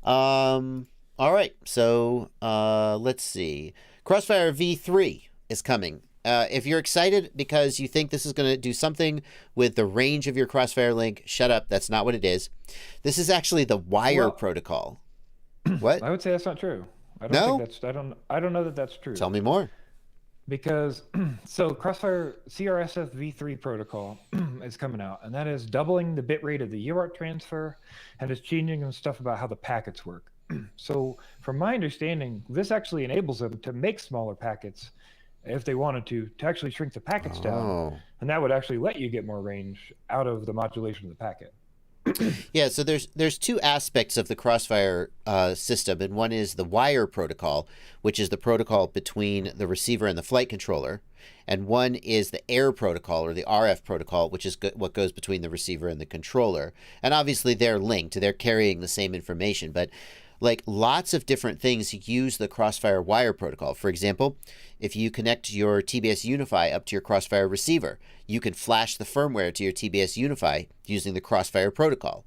[SPEAKER 2] All right. So let's see. Crossfire V3 is coming. If you're excited because you think this is going to do something with the range of your Crossfire link, shut up. That's not what it is. This is actually the wire protocol. What?
[SPEAKER 3] I would say that's not true. I don't know that that's true.
[SPEAKER 2] Tell me more.
[SPEAKER 3] Because so Crossfire CRSF V3 protocol is coming out, and that is doubling the bit rate of the UART transfer, and is changing some stuff about how the packets work. So from my understanding, this actually enables them to make smaller packets if they wanted to actually shrink the packets down, and that would actually let you get more range out of the modulation of the packet.
[SPEAKER 2] Yeah, so there's two aspects of the Crossfire system, and one is the wire protocol, which is the protocol between the receiver and the flight controller, and one is the air protocol, or the RF protocol, which is what goes between the receiver and the controller. And obviously they're linked, they're carrying the same information, but Like lots of different things use the Crossfire wire protocol. For example, if you connect your TBS Unify up to your Crossfire receiver, you can flash the firmware to your TBS Unify using the Crossfire protocol.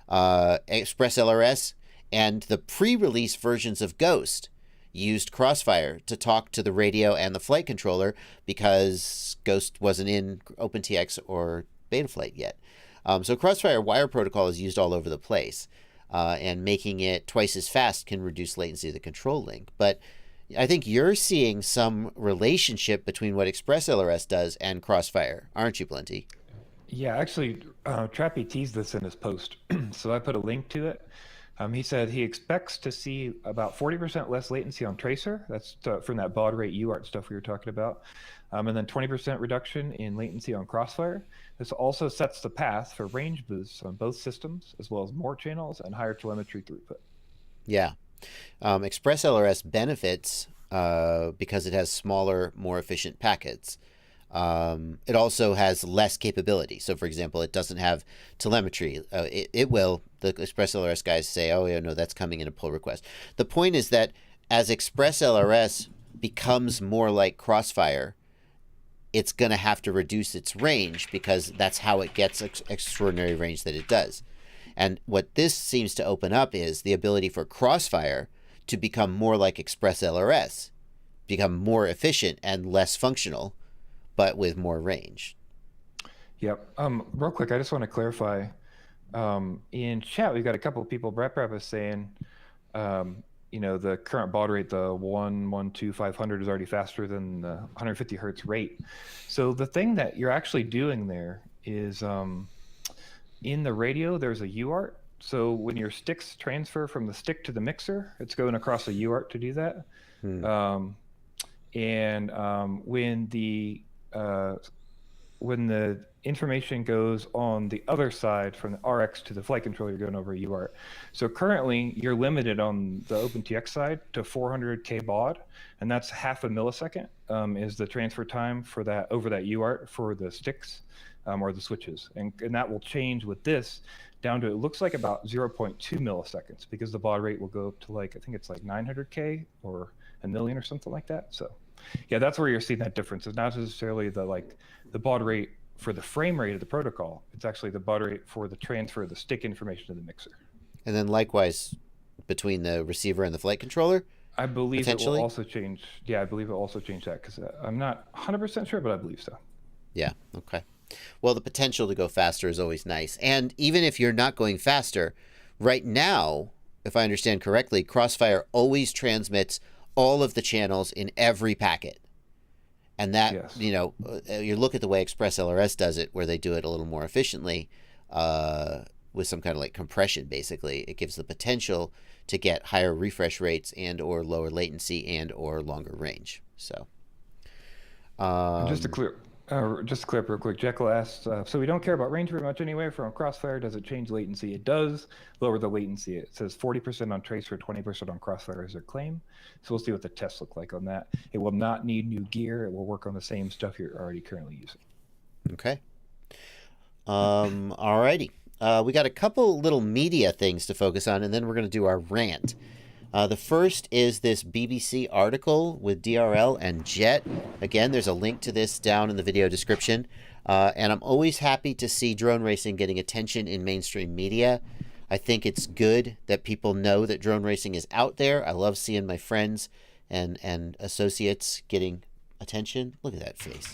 [SPEAKER 2] ExpressLRS and the pre-release versions of Ghost used Crossfire to talk to the radio and the flight controller because Ghost wasn't in OpenTX or Betaflight yet. So Crossfire wire protocol is used all over the place, and making it twice as fast can reduce latency of the control link. But I think you're seeing some relationship between what ExpressLRS does and Crossfire, aren't you, Blunty?
[SPEAKER 3] Yeah, actually, Trappy teased this in his post, so I put a link to it. He said he expects to see about 40% less latency on Tracer. That's from that baud rate UART stuff we were talking about. And then 20% reduction in latency on Crossfire. This also sets the path for range boosts on both systems, as well as more channels and higher telemetry throughput.
[SPEAKER 2] Yeah. ExpressLRS benefits because it has smaller, more efficient packets. It also has less capability. So, for example, it doesn't have telemetry. It will. The ExpressLRS guys say, oh, yeah, no, that's coming in a pull request. The point is that as ExpressLRS becomes more like Crossfire, it's going to have to reduce its range because that's how it gets extraordinary range that it does. And what this seems to open up is the ability for Crossfire to become more like ExpressLRS, become more efficient and less functional, but with more range.
[SPEAKER 3] Yep. Real quick, I just want to clarify. In chat, we've got a couple of people. Brap is saying, the current baud rate, the 112,500, is already faster than the 150 hertz rate. So the thing that you're actually doing there is, in the radio, there's a UART. So when your sticks transfer from the stick to the mixer, it's going across a UART to do that. When the information goes on the other side from the RX to the flight controller, you're going over a UART. So currently, you're limited on the OpenTX side to 400K baud, and that's half a millisecond is the transfer time for that over that UART for the sticks or the switches. And that will change with this down to, it looks like about 0.2 milliseconds, because the baud rate will go up to I think it's like 900K or a million or something like that. So yeah, that's where you're seeing that difference. It's not necessarily the baud rate for the frame rate of the protocol. It's actually the baud rate for the transfer of the stick information to the mixer.
[SPEAKER 2] And then likewise between the receiver and the flight controller?
[SPEAKER 3] I believe it will also change. Yeah, I believe it will also change that, because I'm not 100% sure, but I believe so.
[SPEAKER 2] Yeah, okay. Well, the potential to go faster is always nice. And even if you're not going faster, right now, if I understand correctly, Crossfire always transmits all of the channels in every packet. And that,
[SPEAKER 3] yes.
[SPEAKER 2] You look at the way ExpressLRS does it, where they do it a little more efficiently with some kind of compression, basically. It gives the potential to get higher refresh rates and or lower latency and or longer range. So,
[SPEAKER 3] just to clear up real quick, Jekyll asked, so we don't care about range very much anyway from Crossfire. Does it change latency? It does lower the latency. It says 40% on Tracer, 20% on Crossfire is their claim. So we'll see what the tests look like on that. It will not need new gear. It will work on the same stuff you're already currently using.
[SPEAKER 2] Okay. All righty. We got a couple little media things to focus on, and then we're going to do our rant. The first is this BBC article with DRL and Xjet. Again, there's a link to this down in the video description. And I'm always happy to see drone racing getting attention in mainstream media. I think it's good that people know that drone racing is out there. I love seeing my friends and associates getting attention. Look at that face.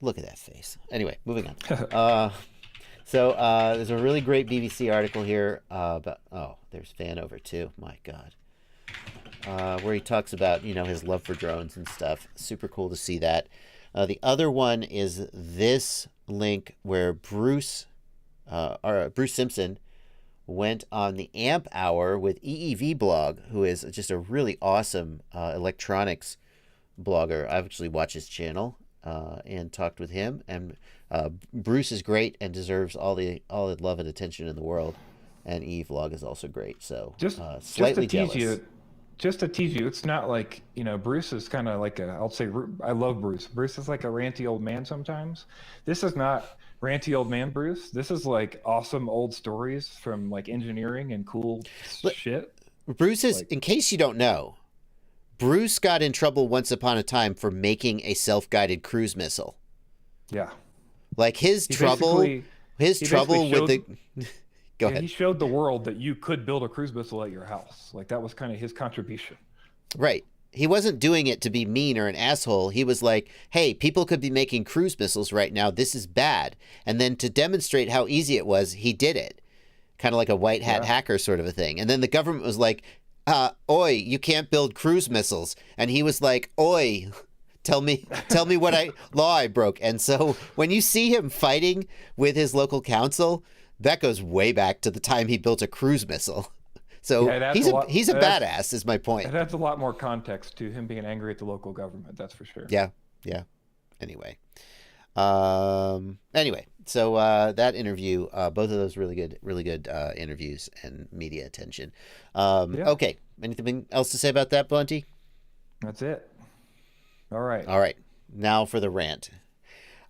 [SPEAKER 2] Look at that face. Anyway, moving on. So there's a really great BBC article here about, there's Vanover too, my God, where he talks about, his love for drones and stuff. Super cool to see that. The other one is this link where Bruce Simpson went on the AMP Hour with EEVBlog, who is just a really awesome electronics blogger. I've actually watched his channel and talked with him, and Bruce is great and deserves all the love and attention in the world, and EEVBlog is also great. So
[SPEAKER 3] just
[SPEAKER 2] slightly
[SPEAKER 3] to tease
[SPEAKER 2] jealous.
[SPEAKER 3] just to tease you, it's not like, you know, Bruce is kind of like I'll say, I love Bruce. Bruce is like a ranty old man sometimes. This is not ranty old man Bruce. This is like awesome old stories from like engineering and cool shit.
[SPEAKER 2] Bruce is,
[SPEAKER 3] Like,
[SPEAKER 2] in case you don't know, Bruce got in trouble once upon a time for making a self-guided cruise missile.
[SPEAKER 3] yeah.
[SPEAKER 2] Like his trouble with the... Go ahead.
[SPEAKER 3] He showed the world that you could build a cruise missile at your house. Like that was kind of his contribution.
[SPEAKER 2] Right. He wasn't doing it to be mean or an asshole. He was like, hey, people could be making cruise missiles right now. This is bad. And then to demonstrate how easy it was, he did it. Kind of like a white hat hacker sort of a thing. And then the government was like, oi, you can't build cruise missiles. And he was like, oi, tell me what law I broke. And so when you see him fighting with his local council, that goes way back to the time he built a cruise missile. So he's a badass, is my point.
[SPEAKER 3] It adds a lot more context to him being angry at the local government, that's for sure.
[SPEAKER 2] Yeah. Anyway. So that interview, both of those really good interviews and media attention. Okay. Anything else to say about that, Blunty?
[SPEAKER 3] That's it. All right.
[SPEAKER 2] Now for the rant.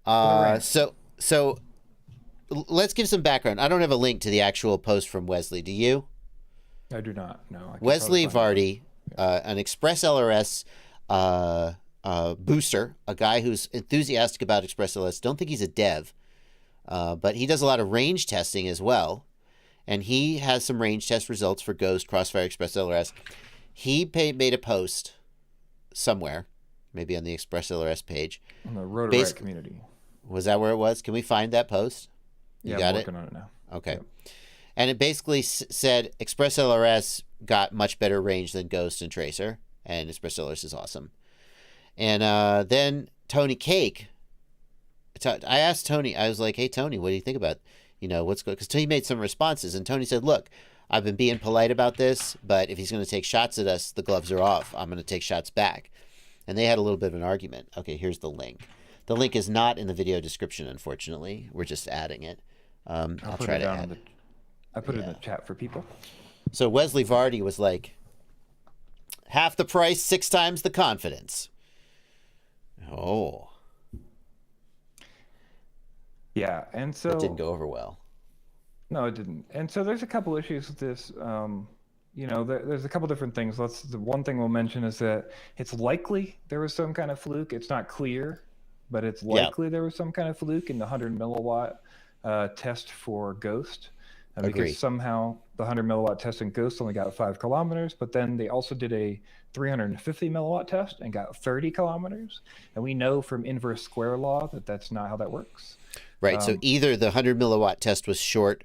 [SPEAKER 2] So let's give some background. I don't have a link to the actual post from Wesley. Do you?
[SPEAKER 3] I do not. No.
[SPEAKER 2] Wesley Vardy, an ExpressLRS booster, a guy who's enthusiastic about ExpressLRS. Don't think he's a dev, but he does a lot of range testing as well. And he has some range test results for Ghost, Crossfire, ExpressLRS. He made a post somewhere, maybe on the ExpressLRS page.
[SPEAKER 3] On the Rotorite community.
[SPEAKER 2] Was that where it was? Can we find that post? You got
[SPEAKER 3] I'm working on it now.
[SPEAKER 2] Okay.
[SPEAKER 3] Yep.
[SPEAKER 2] And it basically said ExpressLRS got much better range than Ghost and Tracer, and ExpressLRS is awesome. And then Tony Cake, I asked Tony, I was like, hey, Tony, what do you think about, what's going on? Because he made some responses, and Tony said, look, I've been being polite about this, but if he's going to take shots at us, the gloves are off. I'm going to take shots back. And they had a little bit of an argument. Okay, here's the link. The link is not in the video description, unfortunately. We're just adding it. I'll try to add it.
[SPEAKER 3] I put it in the chat for people.
[SPEAKER 2] So Wesley Vardy was like, half the price, 6 times the confidence. Oh.
[SPEAKER 3] Yeah, and so...
[SPEAKER 2] That didn't go over well.
[SPEAKER 3] No, it didn't. And so there's a couple issues with this. There's a couple different things. The one thing we'll mention is that it's likely there was some kind of fluke. It's not clear, but it's likely there was some kind of fluke in the 100 milliwatt test for Ghost. Because somehow the 100 milliwatt test in Ghost only got 5 kilometers, but then they also did a 350 milliwatt test and got 30 kilometers. And we know from inverse square law that that's not how that works.
[SPEAKER 2] Right. So either the 100 milliwatt test was short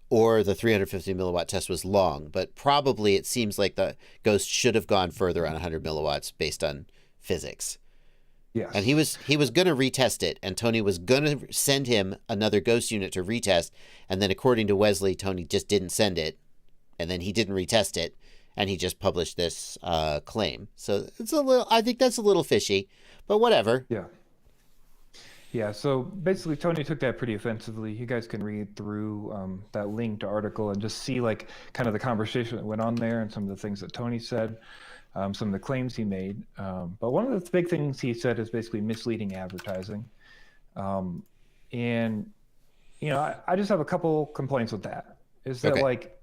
[SPEAKER 2] or the 350 milliwatt test was long, but probably it seems like the Ghost should have gone further on 100 milliwatts based on physics.
[SPEAKER 3] Yes.
[SPEAKER 2] And he was going to retest it, and Tony was going to send him another Ghost unit to retest, and then according to Wesley, Tony just didn't send it, and then he didn't retest it, and he just published this claim. So I think that's a little fishy, but whatever.
[SPEAKER 3] Yeah. Yeah, so basically Tony took that pretty offensively. You guys can read through that linked article and just see like kind of the conversation that went on there and some of the things that Tony said. Some of the claims he made. But one of the big things he said is basically misleading advertising. I just have a couple complaints with that. Is that like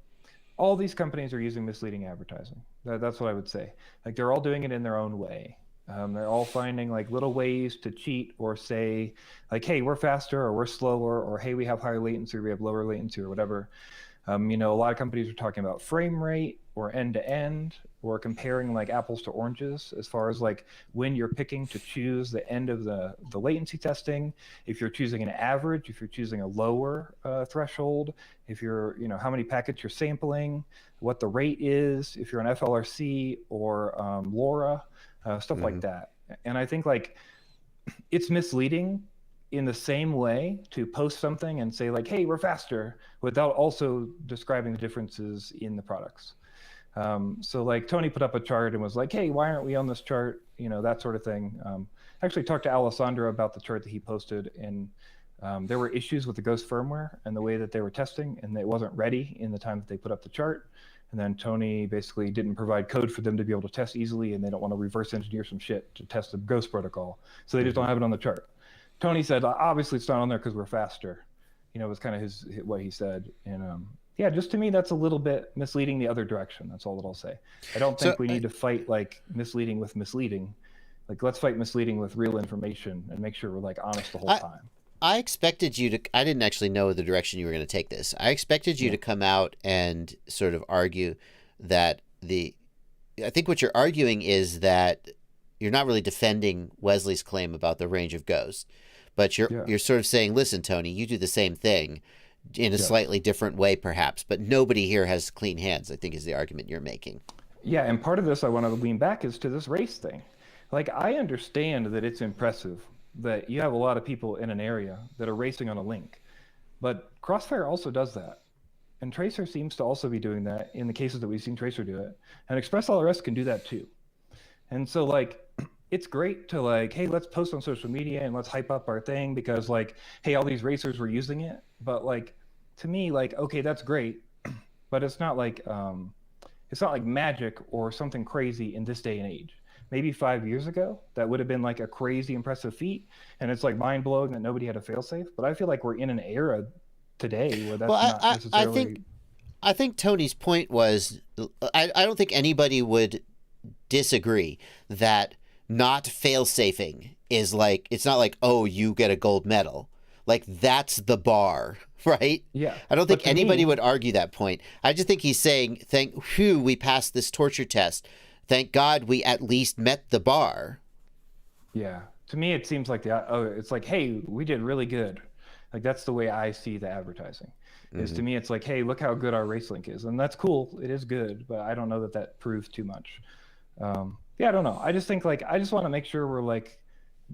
[SPEAKER 3] all these companies are using misleading advertising. That's what I would say. Like they're all doing it in their own way. They're all finding like little ways to cheat or say like, hey, we're faster or we're slower or hey, we have higher latency or we have lower latency or whatever. A lot of companies are talking about frame rate or end to end or comparing like apples to oranges as far as like when you're picking to choose the end of the latency testing, if you're choosing an average, if you're choosing a lower threshold, if you're, how many packets you're sampling, what the rate is, if you're on FLRC or LoRa, stuff like that. And I think like it's misleading in the same way to post something and say like, hey, we're faster without also describing the differences in the products. So like Tony put up a chart and was like, hey, why aren't we on this chart? That sort of thing. Actually talked to Alessandro about the chart that he posted and There were issues with the Ghost firmware and the way that they were testing, and it wasn't ready in the time that they put up the chart. And then Tony basically didn't provide code for them to be able to test easily, and they don't want to reverse engineer some shit to test the Ghost protocol. So they just don't have it on the chart. Tony said, obviously it's not on there because we're faster. You know, it was kind of what he said. And yeah, just to me, that's a little bit misleading the other direction. That's all that I'll say. I don't think we need to fight like misleading with misleading. Like, let's fight misleading with real information and make sure we're like honest the whole time.
[SPEAKER 2] I expected you to, I didn't actually know the direction you were going to take this. I expected you to come out and sort of argue that I think what you're arguing is that you're not really defending Wesley's claim about the range of Ghost, but you're sort of saying, listen, Tony, you do the same thing in a slightly different way, perhaps, but nobody here has clean hands, I think is the argument you're making.
[SPEAKER 3] Yeah. And part of this I want to lean back is to this race thing. Like, I understand that it's impressive that you have a lot of people in an area that are racing on a link, but Crossfire also does that. And Tracer seems to also be doing that in the cases that we've seen Tracer do it. And ExpressLRS can do that too. And so like, it's great to like, hey, let's post on social media and let's hype up our thing because like, hey, all these racers were using it. But like, to me, like, okay, that's great, but it's not like magic or something crazy in this day and age. Maybe 5 years ago, that would have been like a crazy impressive feat. And it's like mind blowing that nobody had a failsafe. But I feel like we're in an era today where that's not necessarily.
[SPEAKER 2] I think Tony's point was, I don't think anybody would disagree that not fail-safing is like, it's not like, oh, you get a gold medal. Like, that's the bar, right?
[SPEAKER 3] Yeah.
[SPEAKER 2] I don't think anybody would argue that point. I just think he's saying, we passed this torture test. Thank God we at least met the bar.
[SPEAKER 3] Yeah. To me, it seems like it's like, hey, we did really good. Like, that's the way I see the advertising. Is to me, it's like, hey, look how good our race link is. And that's cool. It is good, but I don't know that that proves too much. Yeah, I don't know. I just think like, I just want to make sure we're like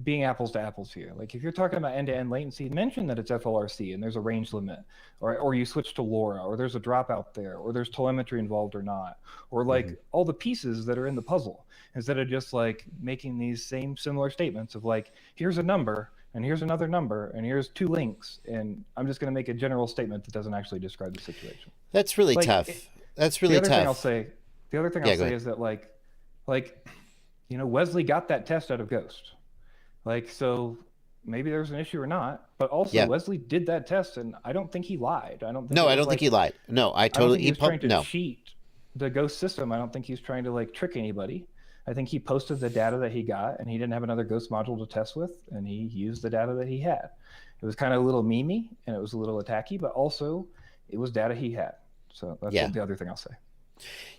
[SPEAKER 3] being apples to apples here. Like, if you're talking about end-to-end latency, mention that it's FLRC and there's a range limit, or you switch to LoRa, or there's a dropout there, or there's telemetry involved or not, or like all the pieces that are in the puzzle, instead of just like making these similar statements of like, here's a number and here's another number and here's two links, and I'm just going to make a general statement that doesn't actually describe the situation.
[SPEAKER 2] That's really tough. That's really tough.
[SPEAKER 3] The other thing I'll say is that like, you know, Wesley got that test out of Ghost. Like, so maybe there's an issue or not, but also Wesley did that test, and I don't think he lied. I don't think
[SPEAKER 2] he lied. No, I totally.
[SPEAKER 3] He was trying to cheat the Ghost system. I don't think he's trying to like trick anybody. I think he posted the data that he got, and he didn't have another Ghost module to test with, and he used the data that he had. It was kind of a little memey, and it was a little attacky, but also it was data he had. So that's the other thing I'll say.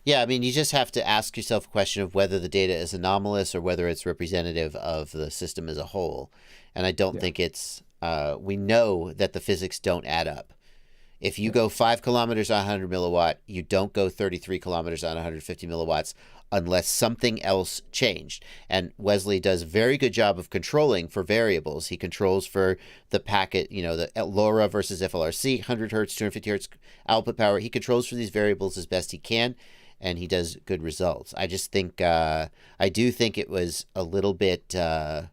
[SPEAKER 2] Yeah, I mean, you just have to ask yourself a question of whether the data is anomalous or whether it's representative of the system as a whole. And I don't think it's, we know that the physics don't add up. If you go 5 kilometers on 100 milliwatt, you don't go 33 kilometers on 150 milliwatts unless something else changed. And Wesley does a very good job of controlling for variables. He controls for the packet, you know, the LoRa versus FLRC, 100 hertz, 250 hertz output power. He controls for these variables as best he can, and he does good results. I just think, I do think it was a little bit, I'm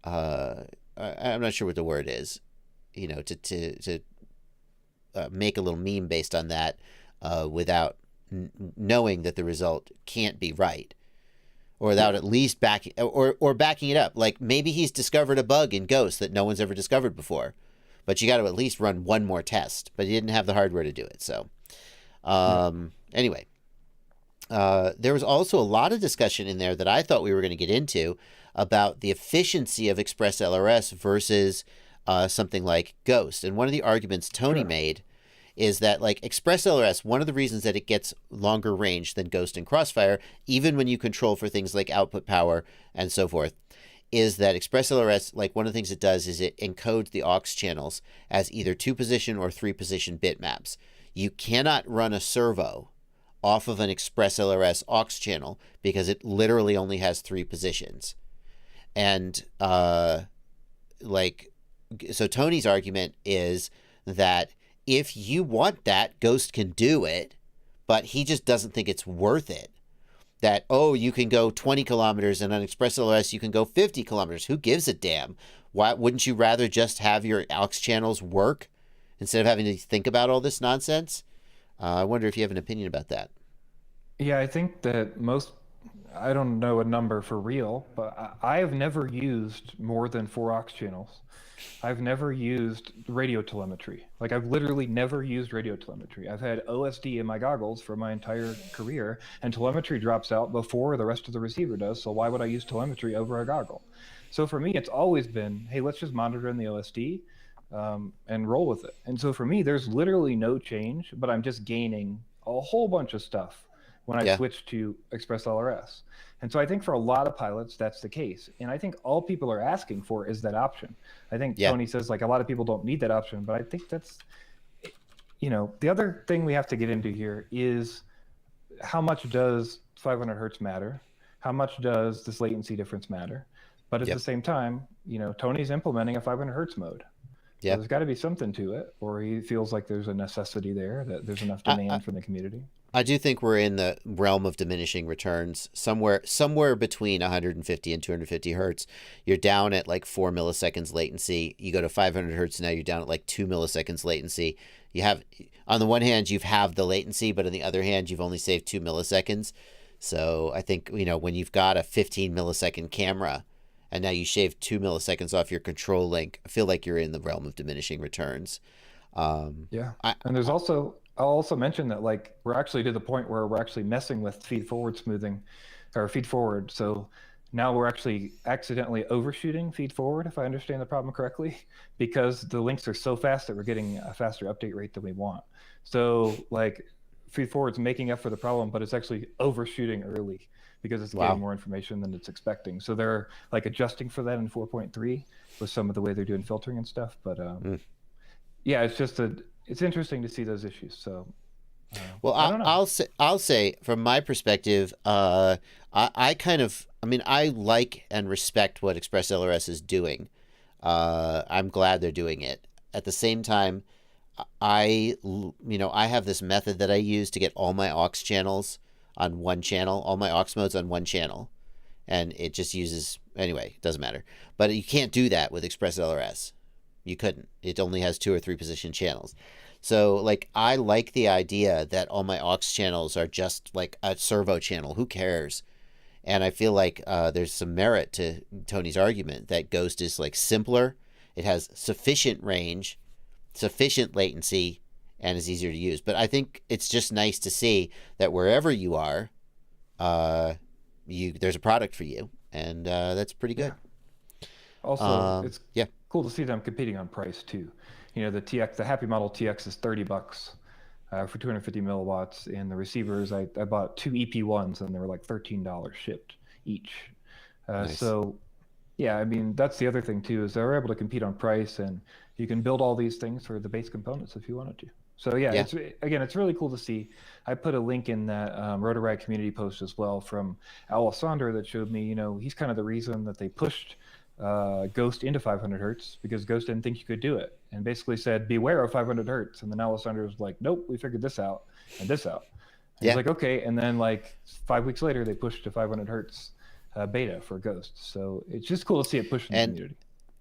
[SPEAKER 2] not sure what the word is, you know, to make a little meme based on that without knowing that the result can't be right, or without at least backing it up. Like, maybe he's discovered a bug in Ghost that no one's ever discovered before, but you got to at least run one more test. But he didn't have the hardware to do it. So anyway, there was also a lot of discussion in there that I thought we were going to get into about the efficiency of ExpressLRS versus something like Ghost. And one of the arguments Tony made is that, like, ExpressLRS, one of the reasons that it gets longer range than Ghost and Crossfire, even when you control for things like output power and so forth, is that ExpressLRS, like, one of the things it does is it encodes the aux channels as either 2-position or 3-position bitmaps. You cannot run a servo off of an ExpressLRS aux channel because it literally only has 3 positions. And, so Tony's argument is that if you want that, Ghost can do it, but he just doesn't think it's worth it. That, oh, you can go 20 kilometers and on ExpressLRS you can go 50 kilometers. Who gives a damn? Why wouldn't you rather just have your aux channels work instead of having to think about all this nonsense? I wonder if you have an opinion about that.
[SPEAKER 3] Yeah, I think that I don't know a number for real, but I have never used more than 4 aux channels. I've never used radio telemetry. Like, I've literally never used radio telemetry. I've had OSD in my goggles for my entire career, and telemetry drops out before the rest of the receiver does, so why would I use telemetry over a goggle? So for me, it's always been, hey, let's just monitor in the OSD and roll with it. And so for me, there's literally no change, but I'm just gaining a whole bunch of stuff when I switch to ExpressLRS. And so I think for a lot of pilots, that's the case. And I think all people are asking for is that option. I think Tony says, like, a lot of people don't need that option, but I think that's, the other thing we have to get into here is how much does 500 hertz matter? How much does this latency difference matter? But at the same time, Tony's implementing a 500 hertz mode. So there's got to be something to it, or he feels like there's a necessity there, that there's enough demand from the community.
[SPEAKER 2] I do think we're in the realm of diminishing returns. Somewhere between 150 and 250 hertz, you're down at like 4 milliseconds latency. You go to 500 hertz now, you're down at like 2 milliseconds latency. You have, on the one hand, you've halved the latency, but on the other hand, you've only saved 2 milliseconds. So I think, when you've got a 15 millisecond camera and now you shave 2 milliseconds off your control link, I feel like you're in the realm of diminishing returns.
[SPEAKER 3] And there's also, I'll also mention that, like, we're actually to the point where we're actually messing with feed forward smoothing, or feed forward. So now we're actually accidentally overshooting feed forward, if I understand the problem correctly, because the links are so fast that we're getting a faster update rate than we want. So, like, feed forward's making up for the problem, but it's actually overshooting early because it's getting more information than it's expecting. So they're, like, adjusting for that in 4.3 with some of the way they're doing filtering and stuff. But yeah, it's just it's interesting to see those issues. So,
[SPEAKER 2] well, I'll say from my perspective, I like and respect what ExpressLRS is doing. I'm glad they're doing it. At the same time, I have this method that I use to get all my aux channels on one channel, all my aux modes on one channel, and it just uses, anyway, it doesn't matter. But you can't do that with ExpressLRS. You couldn't. It only has 2 or 3 position channels. So, like, I like the idea that all my aux channels are just like a servo channel. Who cares? And I feel like there's some merit to Tony's argument that Ghost is, like, simpler. It has sufficient range, sufficient latency, and is easier to use. But I think it's just nice to see that wherever you are, there's a product for you, and that's pretty good.
[SPEAKER 3] Yeah. Also, it's cool to see them competing on price too. The Happymodel TX is $30 for 250 milliwatts, and the receivers, I bought 2 EP1s and they were like $13 shipped each.
[SPEAKER 2] Nice.
[SPEAKER 3] So yeah, I mean, that's the other thing too, is they're able to compete on price, and you can build all these things for the base components if you wanted to. So yeah. It's really cool to see. I put a link in that Rotorag community post as well from Alessandro that showed me, he's kind of the reason that they pushed Ghost into 500 hertz, because Ghost didn't think you could do it, and basically said, beware of 500 hertz. And then Alessandro was like, nope, we figured this out and this out. And he's like, okay. And then, like, 5 weeks later, they pushed to 500 hertz beta for Ghost. So it's just cool to see it push in the community.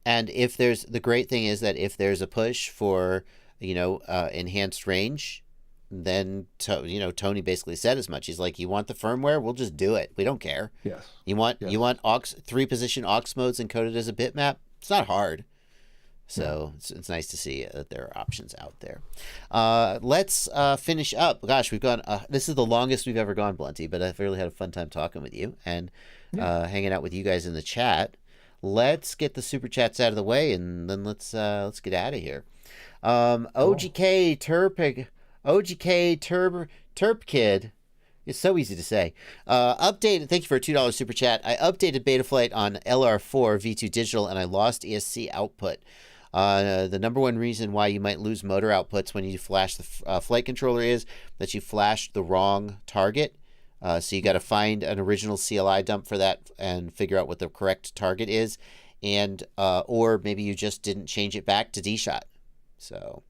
[SPEAKER 2] And if the great thing is that if there's a push for, enhanced range, then Tony basically said as much. He's like, you want the firmware? We'll just do it. We don't care.
[SPEAKER 3] Yes.
[SPEAKER 2] You want 3 position aux modes encoded as a bitmap? It's not hard. So it's nice to see that there are options out there. Let's finish up. Gosh, we've gone. This is the longest we've ever gone, Blunty, but I've really had a fun time talking with you and hanging out with you guys in the chat. Let's get the super chats out of the way, and then let's get out of here. OGK Terp Kid. It's so easy to say. Updated. Thank you for a $2 super chat. I updated Betaflight on LR4 V2 digital, and I lost ESC output. The number one reason why you might lose motor outputs when you flash the flight controller is that you flashed the wrong target. So you got to find an original CLI dump for that and figure out what the correct target is, and or maybe you just didn't change it back to D-Shot. So,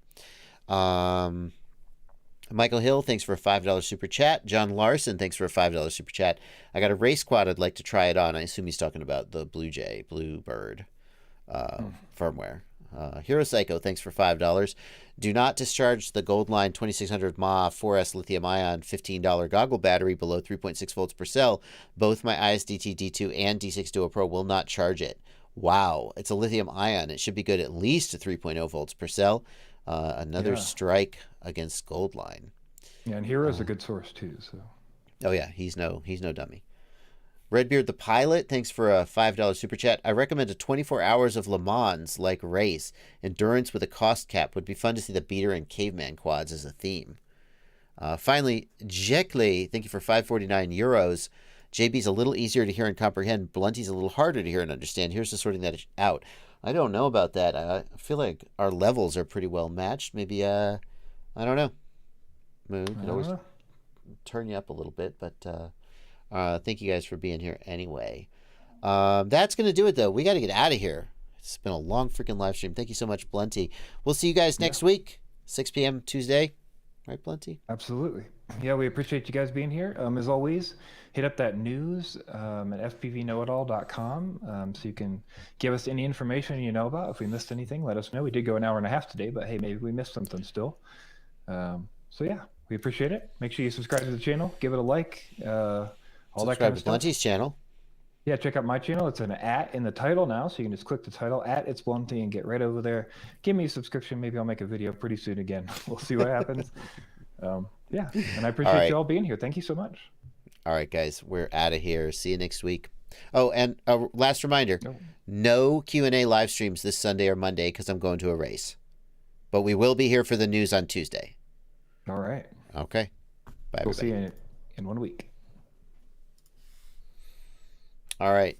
[SPEAKER 2] Michael Hill, thanks for a $5 super chat. John Larson, thanks for a $5 super chat. I got a race quad I'd like to try it on. I assume he's talking about the Bluebird. firmware. Hero Psycho, thanks for $5. Do not discharge the Goldline 2600 mAh 4S lithium-ion $15 goggle battery below 3.6 volts per cell. Both my ISDT D2 and D6 Duo Pro will not charge it. Wow, it's a lithium-ion. It should be good at least to 3.0 volts per cell. Another strike against Goldline.
[SPEAKER 3] Yeah, and Hero's a good source too. So.
[SPEAKER 2] Oh yeah, he's no dummy. Redbeard the Pilot, thanks for a $5 super chat. I recommend a 24 hours of Le Mans-like race. Endurance with a cost cap. Would be fun to see the beater and caveman quads as a theme. Finally, Jekle, thank you for 549 euros. JB's a little easier to hear and comprehend. Blunty's a little harder to hear and understand. Here's the sorting that out. I don't know about that. I feel like our levels are pretty well matched. Maybe, I don't know. We could always turn you up a little bit, but... thank you guys for being here anyway. That's going to do it, though. We got to get out of here. It's been a long freaking live stream. Thank you so much, Blunty. We'll see you guys next week, 6 p.m. Tuesday. Right, Blunty?
[SPEAKER 3] Absolutely. Yeah, we appreciate you guys being here. As always, hit up that news at fpvknowitall.com so you can give us any information you know about. If we missed anything, let us know. We did go an hour and a half today, but hey, maybe we missed something still. So yeah, we appreciate it. Make sure you subscribe to the channel, give it a like, all that kind of stuff.
[SPEAKER 2] Blunty's channel.
[SPEAKER 3] Yeah, check out my channel. It's an @ in the title now, so you can just click the title @ItsBlunty and get right over there. Give me a subscription. Maybe I'll make a video pretty soon again. We'll see what happens. Yeah, and I appreciate you all being here. Thank you so much.
[SPEAKER 2] All right, guys, we're out of here. See you next week. Oh, and last reminder, no Q&A live streams this Sunday or Monday because I'm going to a race. But we will be here for the news on Tuesday.
[SPEAKER 3] All right.
[SPEAKER 2] Okay. Bye,
[SPEAKER 3] We'll
[SPEAKER 2] everybody.
[SPEAKER 3] see you in 1 week.
[SPEAKER 2] All right.